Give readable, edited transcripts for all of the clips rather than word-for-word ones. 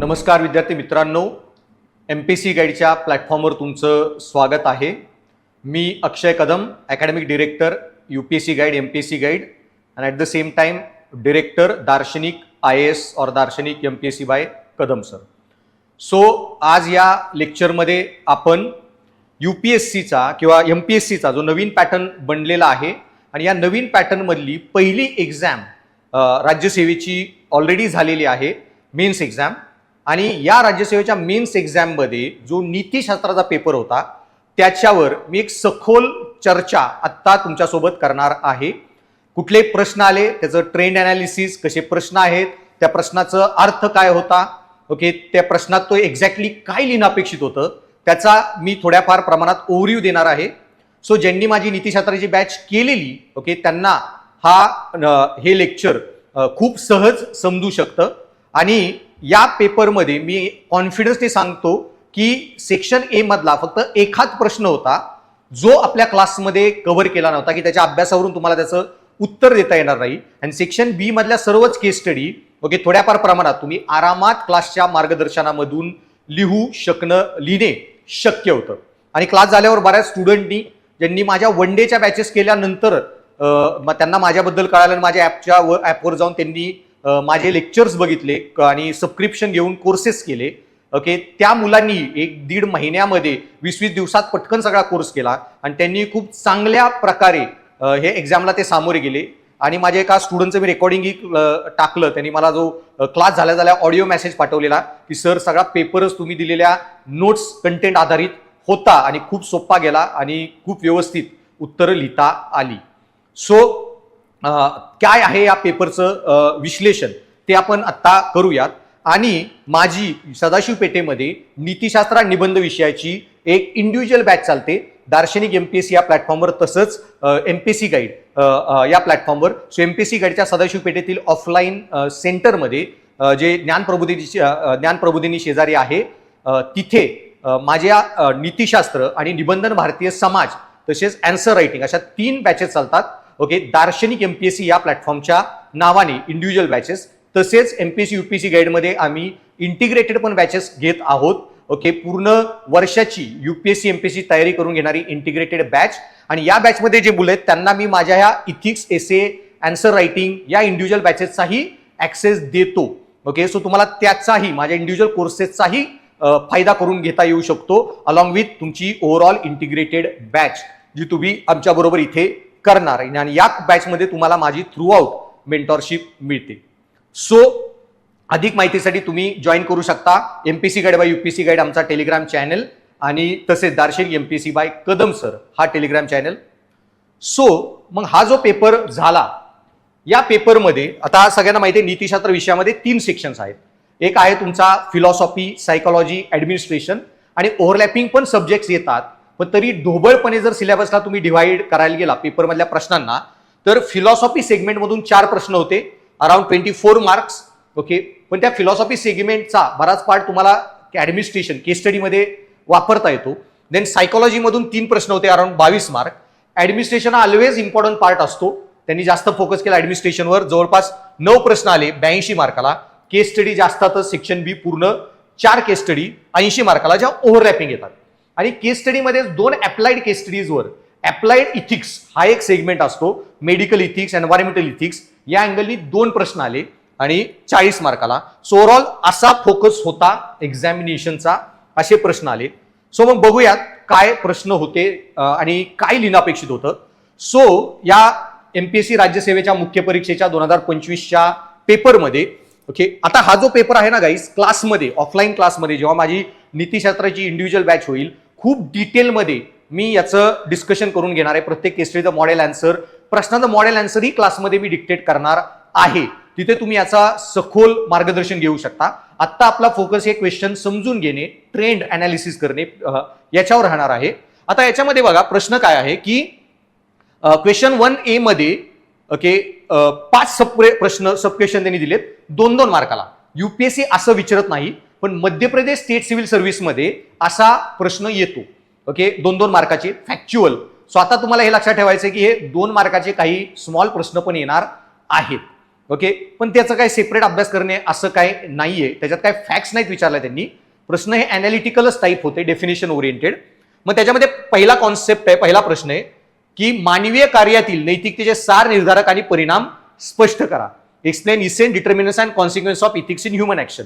नमस्कार विद्यार्थी मित्रांनो, MPSC गाईडच्या प्लॅटफॉर्मवर तुमचं स्वागत आहे. मी Akshay Kadam, academic director UPSC guide, MPSC guide आणि at the same time director Darshanik IAS और Darshanik MPSC by Kadam sir. So आज या लेक्चरमध्ये आपण UPSCचा किंवा MPSCचा जो नवीन पॅटर्न बनलेला आहे आणि या नवीन पॅटर्नमधली पहिली एक्झाम राज्यसेवेची ऑलरेडी झालेली आहे, मेन्स एक्झाम. आणि या राज्यसेवेच्या मेन्स एक्झाममध्ये जो नीतिशास्त्राचा पेपर होता त्याच्यावर मी एक सखोल चर्चा आत्ता तुमच्यासोबत करणार आहे. कुठले प्रश्न आले, त्याचं ट्रेंड ॲनालिसिस, कसे प्रश्न आहेत, त्या प्रश्नाचा अर्थ काय होता, ओके, त्या प्रश्नात तो एक्झॅक्टली काय लिहिणं अपेक्षित होतं त्याचा मी थोड्याफार प्रमाणात ओव्हरव्ह्यू देणार आहे. सो ज्यांनी माझी नीतिशास्त्राची बॅच केलेली, ओके, त्यांना हे लेक्चर खूप सहज समजू शकतं. आणि या पेपरमध्ये मी कॉन्फिडन्सने सांगतो की सेक्शन ए मधला फक्त एखाद प्रश्न होता जो आपल्या क्लासमध्ये कव्हर केला नव्हता, की त्याच्या अभ्यासावरून तुम्हाला त्याचं उत्तर देता येणार नाही. आणि सेक्शन बी मधल्या सर्वच केस स्टडी, ओके, थोड्याफार प्रमाणात तुम्ही आरामात क्लासच्या मार्गदर्शनामधून लिहिणे शक्य होतं. आणि क्लास झाल्यावर बऱ्याच स्टुडंटनी ज्यांनी माझ्या वन डेच्या बॅचेस केल्यानंतर त्यांना माझ्याबद्दल कळालं आणि माझ्या ॲपवर जाऊन त्यांनी माझे लेक्चर्स बघितले आणि सबस्क्रिप्शन घेऊन कोर्सेस केले. ओके, त्या मुलांनी 1-1.5 महिन्यामध्ये 20-20 दिवसात पटकन सगळा कोर्स केला आणि त्यांनी खूप चांगल्या प्रकारे हे एक्झामला ते सामोरे गेले. आणि माझ्या एका स्टुडंटचं मी रेकॉर्डिंग टाकलं, त्यांनी मला जो क्लास झाल्या ऑडिओ मेसेज पाठवलेला की सर सगळा पेपरच तुम्ही दिलेल्या नोट्स कंटेंट आधारित होता आणि खूप सोपा गेला आणि खूप व्यवस्थित उत्तरं लिहिता आली. सो काय आहे या पेपरचं विश्लेषण ते आपण आत्ता करूयात. आणि माझी सदाशिव पेठेमध्ये नीतिशास्त्र निबंध विषयाची एक इंडिव्हिज्युअल बॅच चालते दार्शनिक MPSC या प्लॅटफॉर्मवर, तसंच MPSC गाईड या प्लॅटफॉर्मवर. सो MPSC गाईडच्या सदाशिव पेठेतील ऑफलाईन सेंटरमध्ये जे ज्ञानप्रबोधिनी शेजारी आहे तिथे माझ्या नीतिशास्त्र आणि निबंधन भारतीय समाज तसेच अँसर रायटिंग अशा 3 बॅचेस चालतात. ओके, दार्शनिक MPSC या प्लॅटफॉर्मच्या नावाने इंडिव्हिज्युअल बॅचेस, तसेच MPSC UPSC गाईडमध्ये आम्ही इंटिग्रेटेड पण बॅचेस घेत आहोत. ओके, पूर्ण वर्षाची UPSC MPSC तयारी करून घेणारी इंटिग्रेटेड बॅच. आणि या बॅचमध्ये जे मुलं आहेत त्यांना मी माझ्या ह्या इथिक्स, एसे, अँसर रायटिंग या इंडिव्हिज्युअल बॅचेसचाही ऍक्सेस देतो. ओके, सो तुम्हाला त्याचाही, माझ्या इंडिव्हिज्युअल कोर्सेसचाही फायदा करून घेता येऊ शकतो अलॉंग विथ तुमची ओव्हरऑल इंटिग्रेटेड बॅच जी तुम्ही आमच्याबरोबर इथे करणार. आणि या बॅचमध्ये तुम्हाला माझी थ्रू आउट मेंटॉरशिप मिळते. सो अधिक माहितीसाठी तुम्ही जॉईन करू शकता MPSC guide by UPSC guide आमचा टेलिग्राम चॅनल आणि तसेच Darshanik MPSC by Kadam sir हा टेलिग्राम चॅनल. सो मग हा जो पेपर झाला, या पेपरमध्ये आता सगळ्यांना माहिती आहे नीतिशास्त्र विषयामध्ये 3 सेक्शन्स आहेत. एक आहे तुमचा फिलॉसॉफी, सायकोलॉजी, ॲडमिनिस्ट्रेशन आणि ओव्हरलॅपिंग पण सब्जेक्ट्स येतात. पण तरी ढोबळपणे जर सिलेबसला तुम्ही डिव्हाइड करायला गेला पेपरमधल्या प्रश्नांना, तर फिलॉसॉफी सेगमेंटमधून 4 प्रश्न होते, अराउंड 24 मार्क्स. ओके, पण त्या फिलॉसॉफी सेगमेंटचा बराच पार्ट तुम्हाला ॲडमिनिस्ट्रेशन केस स्टडीमध्ये वापरता येतो. देन सायकोलॉजीमधून 3 प्रश्न होते, अराउंड 22 मार्क. ॲडमिनिस्ट्रेशन हा ऑलवेज इम्पॉर्टंट पार्ट असतो, त्यांनी जास्त फोकस केला ॲडमिनिस्ट्रेशनवर, जवळपास 9 प्रश्न आले 82 मार्काला. केस स्टडी जास्तातच सेक्शन बी पूर्ण 4 केस स्टडी 80 मार्काला ज्या ओव्हरलॅपिंग येतात. आणि केस स्टडीमध्ये 2 अप्लाइड केस स्टडीजवर अप्लाइड इथिक्स हा एक सेगमेंट असतो, मेडिकल इथिक्स, एन्व्हायरमेंटल इथिक्स, या अँगलनी 2 प्रश्न आले आणि 40 मार्काला. सो ओव्हरऑल असा फोकस होता एक्झामिनेशनचा, असे प्रश्न आले. सो मग बघूयात काय प्रश्न होते आणि काय लिहिणं अपेक्षित होतं. सो या MPSC राज्यसेवेच्या मुख्य परीक्षेच्या 2025च्या पेपरमध्ये, ओके, आता हा जो पेपर आहे ना गाईस, क्लासमध्ये, ऑफलाईन क्लासमध्ये जेव्हा माझी नीतिशास्त्राची इंडिव्हिज्युअल बॅच होईल, खूप डिटेलमध्ये मी याचं डिस्कशन करून घेणार आहे. प्रत्येक केस स्टडीचं मॉडेल आन्सर, प्रश्नाचं मॉडेल आन्सर ही क्लासमध्ये मी डिक्टेट करणार आहे. तिथे तुम्ही याचा सखोल मार्गदर्शन घेऊ शकता. आत्ता आपला फोकस हे क्वेश्चन समजून घेणे, ट्रेंड ॲनालिसिस करणे याच्यावर राहणार आहे. आता याच्यामध्ये बघा प्रश्न काय आहे की क्वेश्चन 1A मध्ये, ओके, 5 प्रश्न सब क्वेश्चन त्यांनी दिलेत 2-2 मार्काला. UPSC असं विचारत नाही, पण मध्य प्रदेश स्टेट सिव्हिल सर्व्हिसमध्ये असा प्रश्न येतो. Okay, 2-2 मार्काचे factual. सो आता तुम्हाला हे लक्षात ठेवायचं की हे 2 मार्काचे काही स्मॉल प्रश्न पण येणार आहेत. ओके, पण त्याचं काय सेपरेट अभ्यास करणे असं काय नाहीये, त्याच्यात काय फॅक्ट्स नाहीत विचारलाय त्यांनी. प्रश्न हे अनालिटिकलच टाईप होते, डेफिनेशन ओरिएंटेड. मग त्याच्यामध्ये पहिला कॉन्सेप्ट आहे, पहिला प्रश्न आहे की मानवीय कार्यातील नैतिकतेचे सार, निर्धारक आणि परिणाम स्पष्ट करा. Explain essence, determinants and consequence of ethics in human action.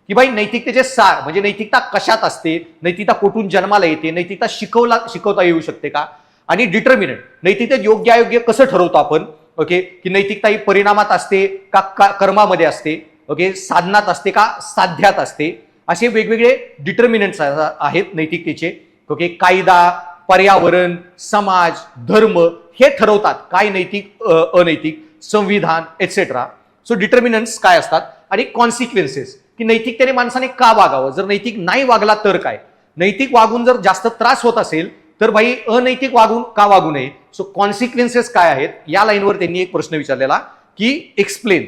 की भाई नैतिकतेचे सार म्हणजे नैतिकता कशात असते, नैतिकता कुठून जन्माला येते, नैतिकता शिकवता येऊ शकते का, आणि डिटर्मिनंट नैतिकतेत योग्य अयोग्य कसं ठरवतो आपण. ओके, की नैतिकता ही परिणामात असते का कर्मामध्ये असते, ओके, साधनात असते का साध्यात असते, असे वेगवेगळे डिटर्मिनंट्स आहेत नैतिकतेचे. ओके, कायदा, पर्यावरण, समाज, धर्म हे ठरवतात काय नैतिक अनैतिक, संविधान एटसेट्रा. सो डिटर्मिनंट्स काय असतात, आणि कॉन्सिक्वेन्सेस की नैतिकतेने माणसाने का वागावं, जर नैतिक नाही वागला तर काय, नैतिक वागून जर जास्त त्रास होत असेल तर भाई अनैतिक वागून का वागू नये. सो कॉन्सिक्वेन्सेस काय आहेत या लाईनवर त्यांनी एक प्रश्न विचारलेला की एक्सप्लेन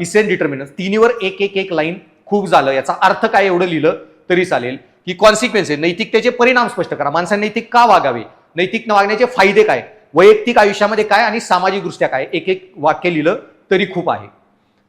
इसेंट, डिटर्मिनन्स. तिन्हीवर एक एक एक लाईन खूप झालं, याचा अर्थ काय एवढं लिहिलं तरी चालेल. की कॉन्सिक्वेन्सेस नैतिकतेचे परिणाम स्पष्ट करा, माणसाने नैतिक का वागावे, नैतिक न वागण्याचे फायदे काय, वैयक्तिक आयुष्यामध्ये काय आणि सामाजिक दृष्ट्या काय, एक एक वाक्य लिहिलं तरी खूप आहे,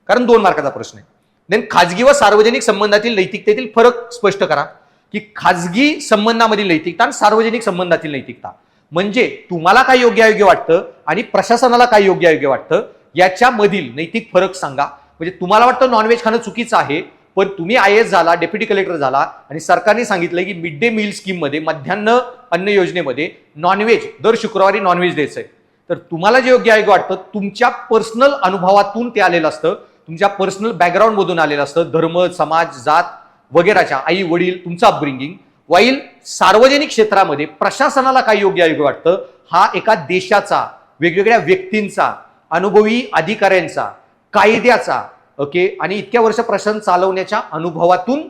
कारण 2 मार्काचा प्रश्न आहे. देन खाजगी व सार्वजनिक संबंधातील नैतिकतेतील फरक स्पष्ट करा. की खाजगी संबंधामधील नैतिकता आणि सार्वजनिक संबंधातील नैतिकता म्हणजे तुम्हाला काय योग्य अयोग्य वाटतं आणि प्रशासनाला काय योग्य अयोग्य वाटतं याच्यामधील नैतिक फरक सांगा. म्हणजे तुम्हाला वाटतं नॉनव्हेज खाणं चुकीचं आहे, पण तुम्ही IAS झाला, डेप्युटी कलेक्टर झाला आणि सरकारने सांगितलं की मिड डे मील स्कीममध्ये, मध्यान्ह अन्न योजनेमध्ये नॉनव्हेज दर शुक्रवारी नॉनव्हेज द्यायचंय, तर तुम्हाला जे योग्य अयोग्य वाटतं तुमच्या पर्सनल अनुभवातून ते आलेलं असतं, तुमच्या पर्सनल बॅकग्राऊंड मधून आलेलं असतं, धर्म, समाज, जात वगैरेच्या, आई वडील, तुमचं अपब्रिंगिंग. वाईल सार्वजनिक क्षेत्रामध्ये प्रशासनाला काय योग्य अयोग्य वाटतं हा एका देशाचा, वेगवेगळ्या व्यक्तींचा, अनुभवी अधिकाऱ्यांचा, कायद्याचा, ओके, आणि इतक्या वर्ष प्रशासन चालवण्याच्या अनुभवातून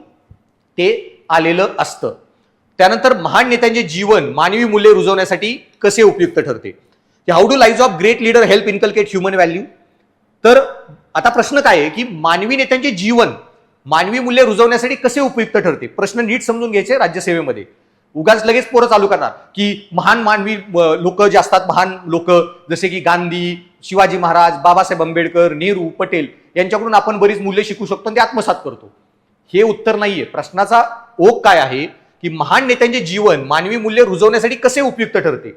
ते आलेलं असतं. त्यानंतर महान नेत्यांचे जीवन मानवी मूल्य रुजवण्यासाठी कसे उपयुक्त ठरते. How do live of great leader help inculcate human value. तर आता प्रश्न काय आहे की मानवी नेत्यांचे जीवन मानवी मूल्य रुजवण्यासाठी कसे उपयुक्त ठरते. प्रश्न नीट समजून घ्यायचे राज्यसेवेमध्ये. उगाच लगेच पोरं चालू करणार की महान मानवी लोक जे असतात, महान लोक जसे की गांधी, शिवाजी महाराज, बाबासाहेब आंबेडकर, नेहरू, पटेल यांच्याकडून आपण बरीच मूल्य शिकू शकतो आणि ते आत्मसात करतो. हे उत्तर नाहीये. प्रश्नाचा ओघ काय आहे की महान नेत्यांचे जीवन मानवी मूल्य रुजवण्यासाठी कसे उपयुक्त ठरते.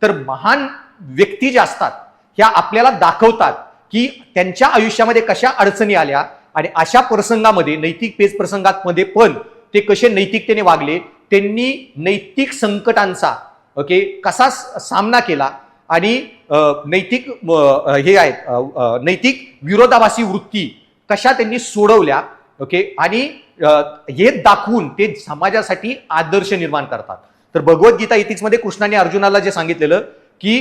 तर महान व्यक्ती जे असतात ह्या आपल्याला दाखवतात की त्यांच्या आयुष्यामध्ये कशा अडचणी आल्या आणि अशा प्रसंगामध्ये, नैतिक पेच प्रसंगांमध्ये पण ते कसे नैतिकतेने वागले, त्यांनी नैतिक संकटांचा ओके कसा सामना केला आणि नैतिक हे आहेत नैतिक विरोधाभासी वृत्ती कशा त्यांनी सोडवल्या. ओके, आणि हे दाखवून ते समाजासाठी आदर्श निर्माण करतात. तर भगवद्गीता इथिक्स मध्ये कृष्णाने अर्जुनाला जे सांगितलेलं की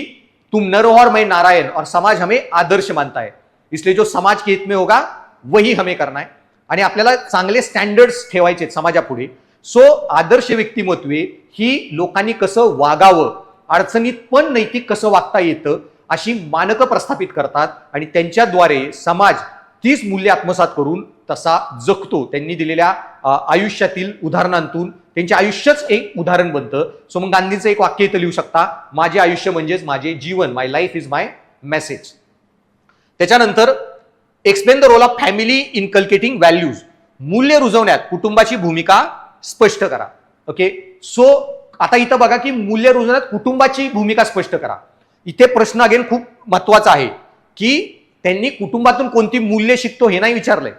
तुम नर हो और मैं नारायण और समाज हमें आदर्श मानता है, इसलिए जो समाज के हित में होगा वही हमें करना है. आणि आपल्याला चांगले स्टँडर्ड्स ठेवायचे समाजापुढे. सो आदर्श व्यक्तिमत्वे ही लोकांनी कसं वागावं, अडचणीत पण नैतिक कसं वागता येतं अशी मानकं प्रस्थापित करतात आणि त्यांच्याद्वारे समाज तीच मूल्य आत्मसात करून तसा जगतो. त्यांनी दिलेल्या आयुष्यातील उदाहरणांतून त्यांचे आयुष्यच एक उदाहरण बनतं. सो मग गांधींचं एक वाक्य इथं लिहू शकता, माझे आयुष्य म्हणजेच माझे जीवन, my life is my message. त्याच्यानंतर explain the role of family in inculcating values. मूल्य रुजवण्यात कुटुंबाची भूमिका स्पष्ट करा. ओके, सो आता इथं बघा की मूल्य रुजवण्यात कुटुंबाची भूमिका स्पष्ट करा. इथे प्रश्न अगेन खूप महत्वाचा आहे की त्यांनी कुटुंबातून कोणती मूल्य शिकतो हे नाही विचारलंय,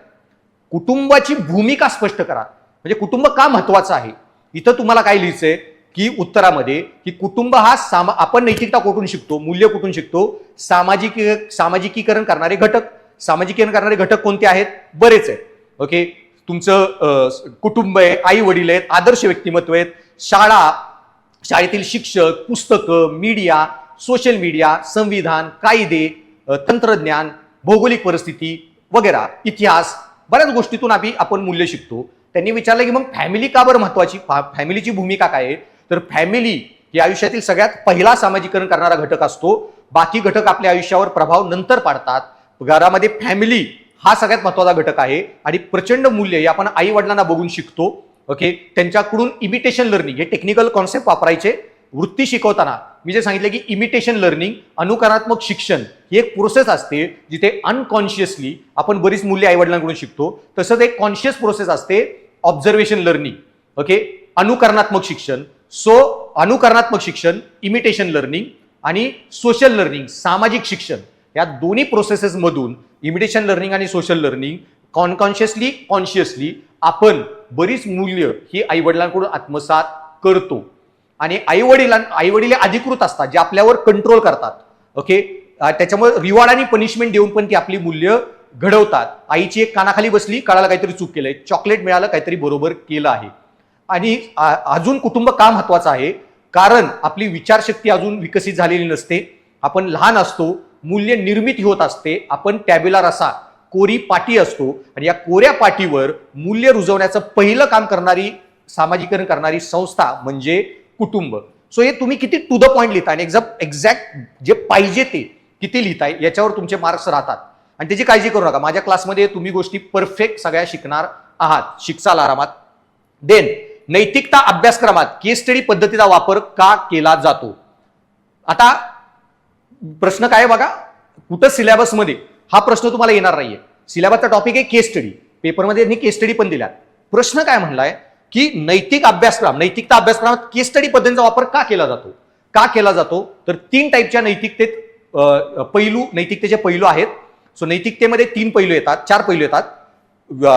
कुटुंबाची भूमिका स्पष्ट करा. म्हणजे कुटुंब का महत्वाचं आहे. इथं तुम्हाला काय लिहायचंय की उत्तरामध्ये की कुटुंब हा आपण नैतिकता कुठून शिकतो, मूल्य कुठून शिकतो, सामाजिकीकरण करणारे घटक. सामाजिकीकरण करणारे घटक कोणते आहेत, बरेच आहेत. ओके, तुमचं कुटुंब आहे, आई वडील आहेत, आदर्श व्यक्तिमत्व आहेत, शाळा, शाळेतील शिक्षक, पुस्तकं, मीडिया, सोशल मीडिया, संविधान, कायदे, तंत्रज्ञान, भौगोलिक परिस्थिती वगैरे, इतिहास, बऱ्याच गोष्टीतून आपण मूल्य शिकतो. त्यांनी विचारलं की मग फॅमिली का बरं महत्वाची, फॅमिलीची भूमिका काय आहे. तर फॅमिली ही आयुष्यातील सगळ्यात पहिला सामाजिकरण करणारा घटक असतो. बाकी घटक आपल्या आयुष्यावर प्रभाव नंतर पाडतात. घरामध्ये फॅमिली हा सगळ्यात महत्वाचा घटक आहे आणि प्रचंड मूल्य हे आपण आई वडिलांना बघून शिकतो. ओके, त्यांच्याकडून इमिटेशन लर्निंग हे टेक्निकल कॉन्सेप्ट वापरायचे वृत्ती शिकवताना मी जे सांगितलं की इमिटेशन लर्निंग, अनुकरणात्मक शिक्षण ही एक प्रोसेस असते जिथे अनकॉन्शियसली आपण बरीच मूल्य आईवडिलांकडून शिकतो. तसंच एक कॉन्शियस प्रोसेस असते ऑब्झर्वेशन लर्निंग. ओके, अनुकरणात्मक शिक्षण. सो अनुकरणात्मक शिक्षण, इमिटेशन लर्निंग आणि सोशल लर्निंग, सामाजिक शिक्षण, या दोन्ही प्रोसेसेस मधून इमिटेशन लर्निंग आणि सोशल लर्निंग कॉन्शियसली कॉन्शियसली आपण बरीच मूल्य ही आईवडिलांकडून आत्मसात करतो. आणि आईवडील अधिकृत असतात जे आपल्यावर कंट्रोल करतात. ओके, त्याच्यामुळे रिवॉर्ड आणि पनिशमेंट देऊन पण ती आपली मूल्य घडवतात. आईची एक कानाखाली बसली, कळाला काहीतरी चूक केलंय, चॉकलेट मिळालं काहीतरी बरोबर केलं आहे. आणि अजून कुटुंब का महत्वाचं आहे, कारण आपली विचारशक्ती अजून विकसित झालेली नसते. आपण लहान असतो, मूल्य निर्मिती होत असते. आपण टॅब्युला रसा, कोरी पाटी असतो आणि या कोऱ्या पाटीवर मूल्य रुजवण्याचं पहिलं काम करणारी, सामाजिकरण करणारी संस्था म्हणजे कुटुंब. सो हे तुम्ही किती टू द पॉइंट लिहिताय आणि एक्झॅक्ट जे पाहिजे ते किती लिहिताय याच्यावर तुमचे मार्क्स राहतात. आणि त्याची काळजी करू नका, माझ्या क्लासमध्ये तुम्ही गोष्टी परफेक्ट सगळ्या शिकणार आहात, शिकसाल आरामात. देन नैतिकता अभ्यासक्रमात केस स्टडी पद्धतीचा वापर का केला जातो. आता प्रश्न काय बघा, कुठं सिलेबसमध्ये हा प्रश्न तुम्हाला येणार नाहीये. सिलेबसचा टॉपिक आहे केस स्टडी, पेपरमध्ये त्यांनी केस स्टडी पण दिल्यात. प्रश्न काय म्हणलाय की नैतिकता अभ्यासक्रमात केस स्टडी पद्धतीचा वापर का केला जातो. तर 3 टाईपच्या नैतिकतेचे पैलू आहेत. सो नैतिकतेमध्ये 4 पैलू येतात.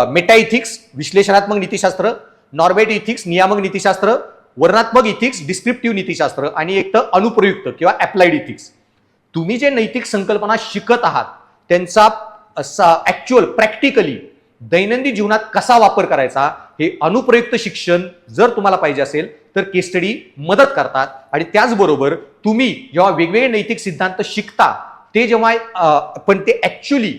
मेटा इथिक्स, विश्लेषणात्मक नीतिशास्त्र, नॉर्मेटिव्ह इथिक्स, नियामक नीतिशास्त्र, वर्णात्मक इथिक्स, डिस्क्रिप्टिव्ह नीतिशास्त्र आणि एक तर अनुप्रयुक्त किंवा अप्लाइड इथिक्स. तुम्ही जे नैतिक संकल्पना शिकत आहात त्यांचा ऍक्च्युअल प्रॅक्टिकली दैनंदिन जीवनात कसा वापर करायचा, हे अनुप्रयुक्त शिक्षण जर तुम्हाला पाहिजे असेल तर केस स्टडी मदत करतात. आणि त्याचबरोबर तुम्ही जेव्हा वेगवेगळे नैतिक सिद्धांत शिकता ते जेव्हा पण ते ऍक्च्युअली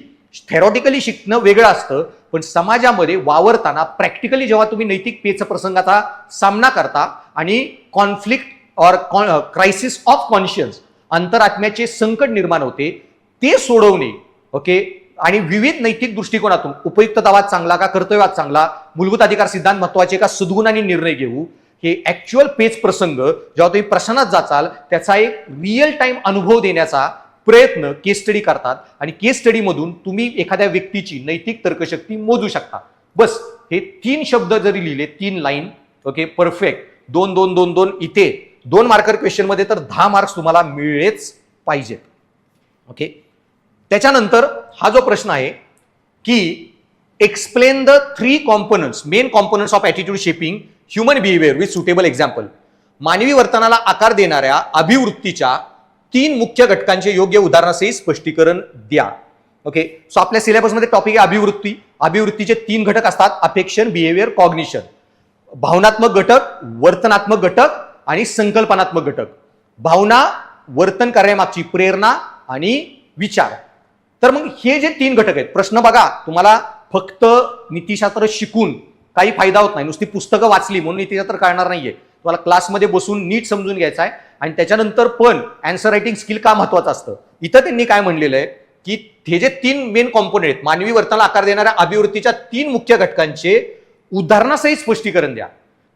थेरॉटिकली शिकणं वेगळं असतं, पण समाजामध्ये वावरताना प्रॅक्टिकली जेव्हा तुम्ही नैतिक पेच प्रसंगाचा सामना करता आणि कॉन्फ्लिक्ट और क्रायसिस ऑफ कॉन्शियन्स, अंतरात्म्याचे संकट निर्माण होते, ते सोडवणे. ओके, आणि विविध नैतिक दृष्टिकोनातून उपयुक्ततावाद चांगला का कर्तव्यवाद चांगला, मूलभूत अधिकार सिद्धांत महत्वाचे का सद्गुणांनी निर्णय घेऊ, हे ऍक्च्युअल पेच प्रसंग जेव्हा तुम्ही प्रश्नात जाचाल त्याचा एक रिअल टाइम अनुभव देण्याचा प्रयत्न केस स्टडी करतात. आणि केस स्टडी मधून तुम्ही एखाद्या व्यक्तीची नैतिक तर्कशक्ती मोजू शकता. बस हे 3 शब्द जरी लिहिले, 3 लाईन, ओके, परफेक्ट. 2 2 2 2 इथे 2 मार्कर क्वेश्चन मध्ये तर 10 मार्क्स तुम्हाला मिळलेच पाहिजेत. ओके, त्याच्यानंतर हा जो प्रश्न आहे की explain the 3 components, main components of attitude shaping human behaviour with suitable example. मानवी वर्तनाला आकार देणाऱ्या अभिवृत्तीच्या 3 मुख्य घटकांचे योग्य उदाहरणासहित स्पष्टीकरण द्या. ओके, सो आपल्या सिलेबसमध्ये टॉपिक आहे अभिवृत्ती. अभिवृत्तीचे 3 घटक असतात, अफेक्शन, बिहेवियर, कॉग्निशन. भावनात्मक घटक, वर्तनात्मक घटक आणि संकल्पनात्मक घटक. भावना, वर्तन करण्यामागची प्रेरणा आणि विचार. तर मग हे जे 3 घटक आहेत, प्रश्न बघा, तुम्हाला फक्त नीतिशास्त्र शिकून काही फायदा होत नाही, नुसती पुस्तकं वाचली म्हणून नीतिशास्त्र कळणार नाहीये. तुम्हाला क्लासमध्ये बसून नीट समजून घ्यायचं आहे. आणि त्याच्यानंतर पण आन्सर रायटिंग स्किल का महत्वाचं असतं. इथं त्यांनी काय म्हणलेलं आहे की हे जे 3 मेन कॉम्पोनेंट आहेत, मानवी वर्तनाला आकार देणाऱ्या अभिवृत्तीच्या 3 मुख्य घटकांचे उदाहरणासहित स्पष्टीकरण द्या.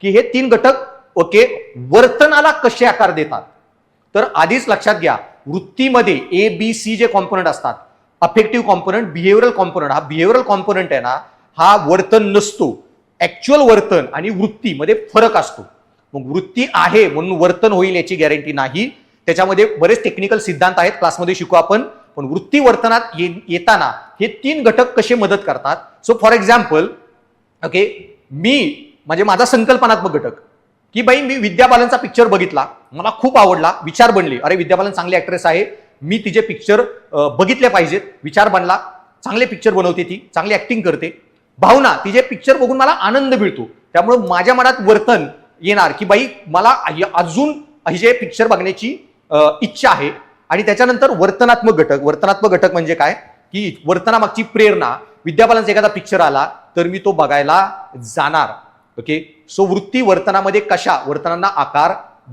की हे 3 घटक ओके वर्तनाला कसे आकार देतात. तर आधीच लक्षात घ्या, वृत्तीमध्ये ABC जे कॉम्पोनंट असतात, अफेक्टिव्ह कॉम्पोनंट, बिहेवियरल कॉम्पोनंट. हा बिहेवियरल कॉम्पोनंट आहे ना, हा वर्तन नसतो. ऍक्च्युअल वर्तन आणि वृत्तीमध्ये फरक असतो. मग वृत्ती आहे म्हणून वर्तन होईल याची गॅरंटी नाही. त्याच्यामध्ये बरेच टेक्निकल सिद्धांत आहेत, क्लासमध्ये शिकू आपण. पण वृत्ती वर्तनात येताना हे 3 घटक कसे मदत करतात. सो फॉर एक्झाम्पल, ओके, म्हणजे माझा संकल्पनात्मक घटक की बाई मी विद्या बालनचा पिक्चर बघितला, मला खूप आवडला, विचार बनले, अरे विद्या बालन चांगली ऍक्ट्रेस आहे, मी तिचे पिक्चर बघितले पाहिजेत. विचार बनला, चांगले पिक्चर बनवते ती, चांगली ऍक्टिंग करते. भावना, तिचे पिक्चर बघून मला आनंद मिळतो, त्यामुळे माझ्या मनात वर्तन येणार की बाई मला अजून हे पिक्चर बघण्याची इच्छा आहे. आणि त्याच्यानंतर वर्तनात्मक घटक म्हणजे काय की वर्तनामागची प्रेरणा. विद्या बालनचा एखादा पिक्चर आला तर मी तो बघायला जाणार. ओके, सो वृत्ती वर्तनामध्ये कशा वर्तनांना आकार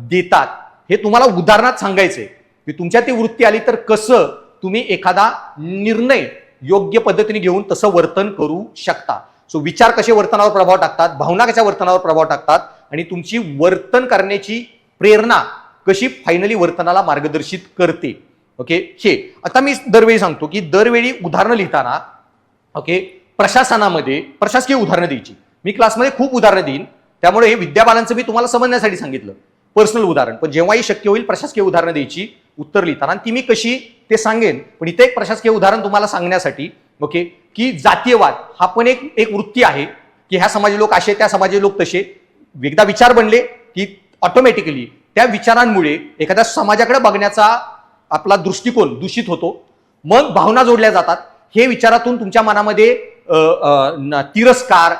देतात हे तुम्हाला उदाहरणात सांगायचंय की तुमच्या ती वृत्ती आली तर कसं तुम्ही एखादा निर्णय योग्य पद्धतीने घेऊन तसं वर्तन करू शकता. सो विचार कसे वर्तनावर प्रभाव टाकतात, भावना कशा वर्तनावर प्रभाव टाकतात आणि तुमची वर्तन करण्याची प्रेरणा कशी फायनली वर्तनाला मार्गदर्शित करते. ओके, हे आता मी दरवेळी सांगतो की दरवेळी उदाहरणं लिहिताना ओके प्रशासनामध्ये प्रशासकीय उदाहरणं द्यायची. मी क्लासमध्ये खूप उदाहरणं देईन, त्यामुळे हे विद्याबालांचं मी तुम्हाला समजण्यासाठी सांगितलं पर्सनल उदाहरण, पण जेव्हाही शक्य होईल प्रशासकीय उदाहरणं द्यायची उत्तर लिहिताना, ती मी कशी ते सांगेन. पण इथे एक प्रशासकीय उदाहरण तुम्हाला सांगण्यासाठी ओके की जातीयवाद हा पण एक वृत्ती आहे की ह्या समाजाचे लोक असे, त्या समाजाचे लोक तसे. एकदा विचार बनले की ऑटोमॅटिकली त्या विचारांमुळे एखाद्या समाजाकडे बघण्याचा आपला दृष्टिकोन दूषित होतो, मग भावना जोडल्या जातात. हे विचारातून तुमच्या मनामध्ये तिरस्कार,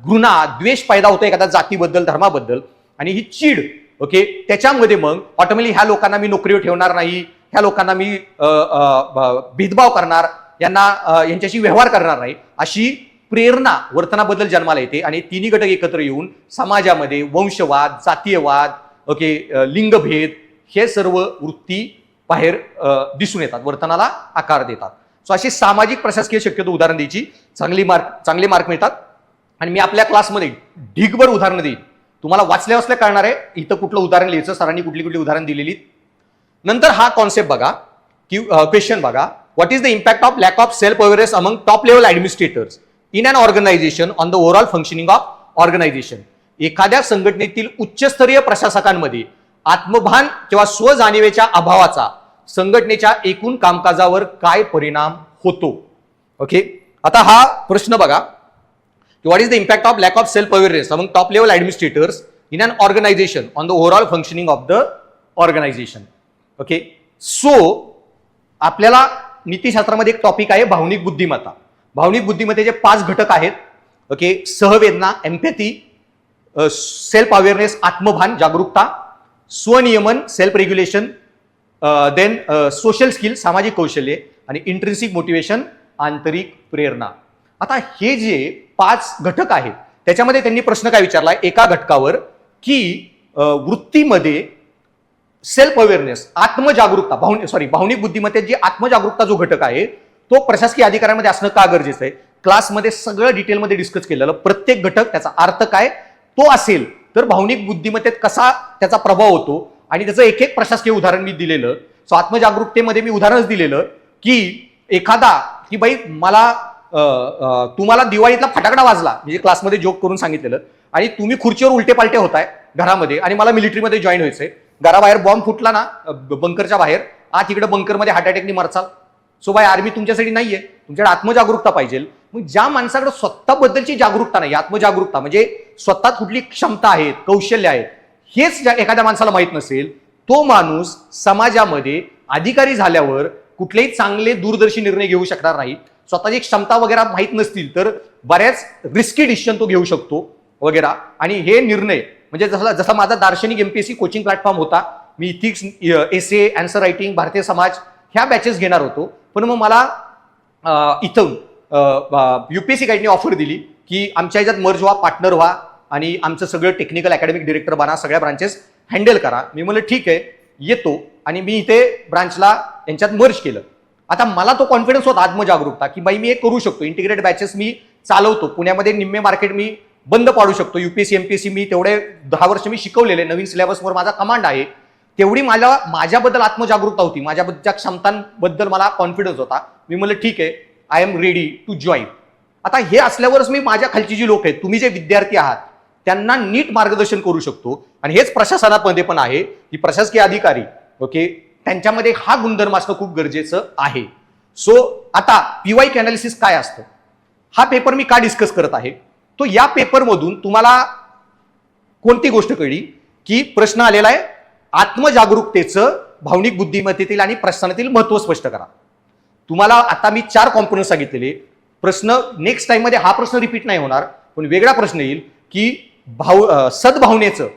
घृणा, द्वेष पैदा होतो एखाद्या जातीबद्दल, धर्माबद्दल, आणि ही चीड ओके त्याच्यामध्ये मग ऑटोमॅटिकली ह्या लोकांना मी नोकरीवर ठेवणार नाही, ह्या लोकांना मी भेदभाव करणार, यांच्याशी व्यवहार करणार नाही, अशी प्रेरणा वर्तनाबद्दल जन्माला येते. आणि तिन्ही घटक एकत्र येऊन समाजामध्ये वंशवाद, जातीयवाद ओके लिंगभेद हे सर्व वृत्ती बाहेर दिसून येतात, वर्तनाला आकार देतात. सो अशी सामाजिक प्रशासकीय शक्यतो उदाहरण द्यायची, चांगले मार्क मिळतात. आणि मी आपल्या क्लासमध्ये ढिगभर उदाहरणं देईन, तुम्हाला वाचल्या कळणार आहे इथं कुठलं उदाहरण लिहायचं, सरांनी कुठली उदाहरण दिलेली. नंतर हा कॉन्सेप्ट बघा की क्वेश्चन बघा, what is the impact of lack of self awareness among top level administrators in an organisation on the overall functioning of organisation. एखाद्या संघटनेतील उच्चस्तरीय प्रशासकांमध्ये आत्मभान किंवा स्वजाणीवेच्या अभावाचा संघटनेच्या एकूण कामकाजावर काय परिणाम होतो. ओके, आता हा प्रश्न बघा, what is the impact of lack of self awareness among top level administrators in an organisation on the overall functioning of the organisation. Okay, so आपल्याला नीतिशास्त्रामध्ये एक टॉपिक आहे भावनिक बुद्धिमत्ता. भावनिक बुद्धिमत्तेचे 5 घटक आहेत. ओके, सहवेदना, एम्पॅथी, सेल्फ अवेअरनेस आत्मभान जागरूकता, स्वनियमन self regulation, then social skill सामाजिक कौशल्ये, आणि इंट्रिन्सिक मोटिवेशन आंतरिक प्रेरणा. आता हे जे 5 घटक आहेत त्याच्यामध्ये त्यांनी प्रश्न काय विचारलाय एका घटकावर की वृत्तीमध्ये सेल्फ अवेअरनेस आत्मजागरूकता भावनिक बुद्धिमत्तेत जी आत्मजागरूकता जो घटक आहे तो प्रशासकीय अधिकाऱ्यांमध्ये असणं का गरजेचं आहे. क्लासमध्ये सगळं डिटेलमध्ये डिस्कस केलेलं, प्रत्येक घटक त्याचा अर्थ काय तो असेल तर भावनिक बुद्धिमत्तेत कसा त्याचा प्रभाव होतो आणि त्याचं एक प्रशासकीय उदाहरण मी दिलेलं. सो आत्मजागरूकतेमध्ये मी उदाहरणच दिलेलं की एखादा की बाई मला तुम्हाला दिवाळीतला फटाकडा वाजला, म्हणजे क्लासमध्ये जोक करून सांगितलेलं, आणि तुम्ही खुर्चीवर उलटे पालटे होताय घरामध्ये, आणि मला मिलिटरीमध्ये जॉईन व्हायचंय. घराबाहेर बॉम्ब फुटला ना बंकरच्या बाहेर, तिकडे बंकरमध्ये हार्ट अटॅकनी मरचाल. सो बाय आर्मी तुमच्यासाठी नाहीये, तुमच्याकडे आत्मजागरूकता पाहिजे. मग ज्या माणसाकडे स्वतःबद्दलची जागरूकता नाही, आत्मजागरूकता म्हणजे स्वतःत कुठली क्षमता आहेत, कौशल्य आहेत, हेच एखाद्या माणसाला माहित नसेल, तो माणूस समाजामध्ये अधिकारी झाल्यावर कुठलेही चांगले दूरदर्शी निर्णय घेऊ शकणार नाही. स्वतःची क्षमता वगैरे माहित नसतील तर बऱ्याच रिस्की डिसिजन तो घेऊ शकतो वगैरे. आणि हे निर्णय म्हणजे जसा माझा दार्शनिक एमपीएससी कोचिंग प्लॅटफॉर्म होता, मी इथिक्स, एसे, आन्सर रायटिंग, भारतीय समाज ह्या बॅचेस घेणार होतो. पण मग मला इथून युपीएससी गाईडने ऑफर दिली की आमच्या ह्याच्यात मर्ज व्हा, पार्टनर व्हा, आणि आमचं सगळं टेक्निकल अकॅडमिक डिरेक्टर बना, सगळ्या ब्रांचेस हँडल करा. मी म्हणलं ठीक आहे येतो, आणि मी इथे ब्रांचला यांच्यात मर्ज केलं. आता मला तो कॉन्फिडन्स होता, आत्मजागरूकता, की बाई मी हे करू शकतो, इंटिग्रेटेड बॅचेस मी चालवतो, पुण्यामध्ये निम्मे मार्केट मी बंद पाडू शकतो. युपीएससी एमपीएससी मी तेवढे 10 वर्ष मी शिकवलेले, नवीन सिलेबसवर माझा कमांड आहे, तेवढी माझ्याबद्दल आत्मजागरूकता होती, माझ्याबद्दलच्या क्षमतांबद्दल मला कॉन्फिडन्स होता. मी म्हणलं ठीक आहे, I am ready to join. आता हे असल्यावरच मी माझ्या खालची जी लोक आहेत, तुम्ही जे विद्यार्थी आहात, त्यांना नीट मार्गदर्शन करू शकतो. आणि हेच प्रशासनामध्ये पण आहे की प्रशासकीय अधिकारी ओके त्यांच्यामध्ये हा गुणधर्म असणं खूप गरजेचं आहे. सो आता पीवाय अनालिसिस काय असतं, हा पेपर मी का डिस्कस करत आहे, तो या पेपरमधून तुम्हाला कोणती गोष्ट कळली की प्रश्न आलेला आहे आत्मजागरूकतेचं भावनिक बुद्धिमत्तेतील आणि प्रशासनातील महत्व स्पष्ट करा. तुम्हाला आता मी 4 कॉम्पोनंट सांगितलेले. प्रश्न नेक्स्ट टाइम मध्ये हा प्रश्न रिपीट नाही होणार, पण वेगळा प्रश्न येईल की सद्भावनेचं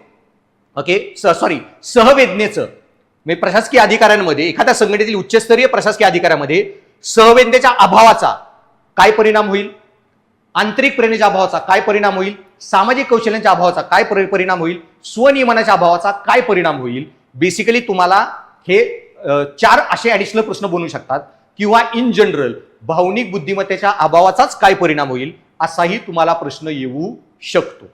सहवेदनेचं म्हणजे प्रशासकीय अधिकाऱ्यांमध्ये, एखाद्या संघटनेतील उच्चस्तरीय प्रशासकीय अधिकाऱ्यामध्ये सहवेदनेच्या अभावाचा काय परिणाम होईल, आंतरिक प्रेरणेच्या अभावाचा काय परिणाम होईल, सामाजिक कौशल्यांच्या अभावाचा काय परिणाम होईल, स्वनियमनाच्या अभावाचा काय परिणाम होईल. बेसिकली तुम्हाला हे 4 असे ऍडिशनल प्रश्न बनवू शकतात, किंवा इन जनरल भावनिक बुद्धिमत्तेच्या अभावाचाच काय परिणाम होईल असाही तुम्हाला प्रश्न येऊ शकतो.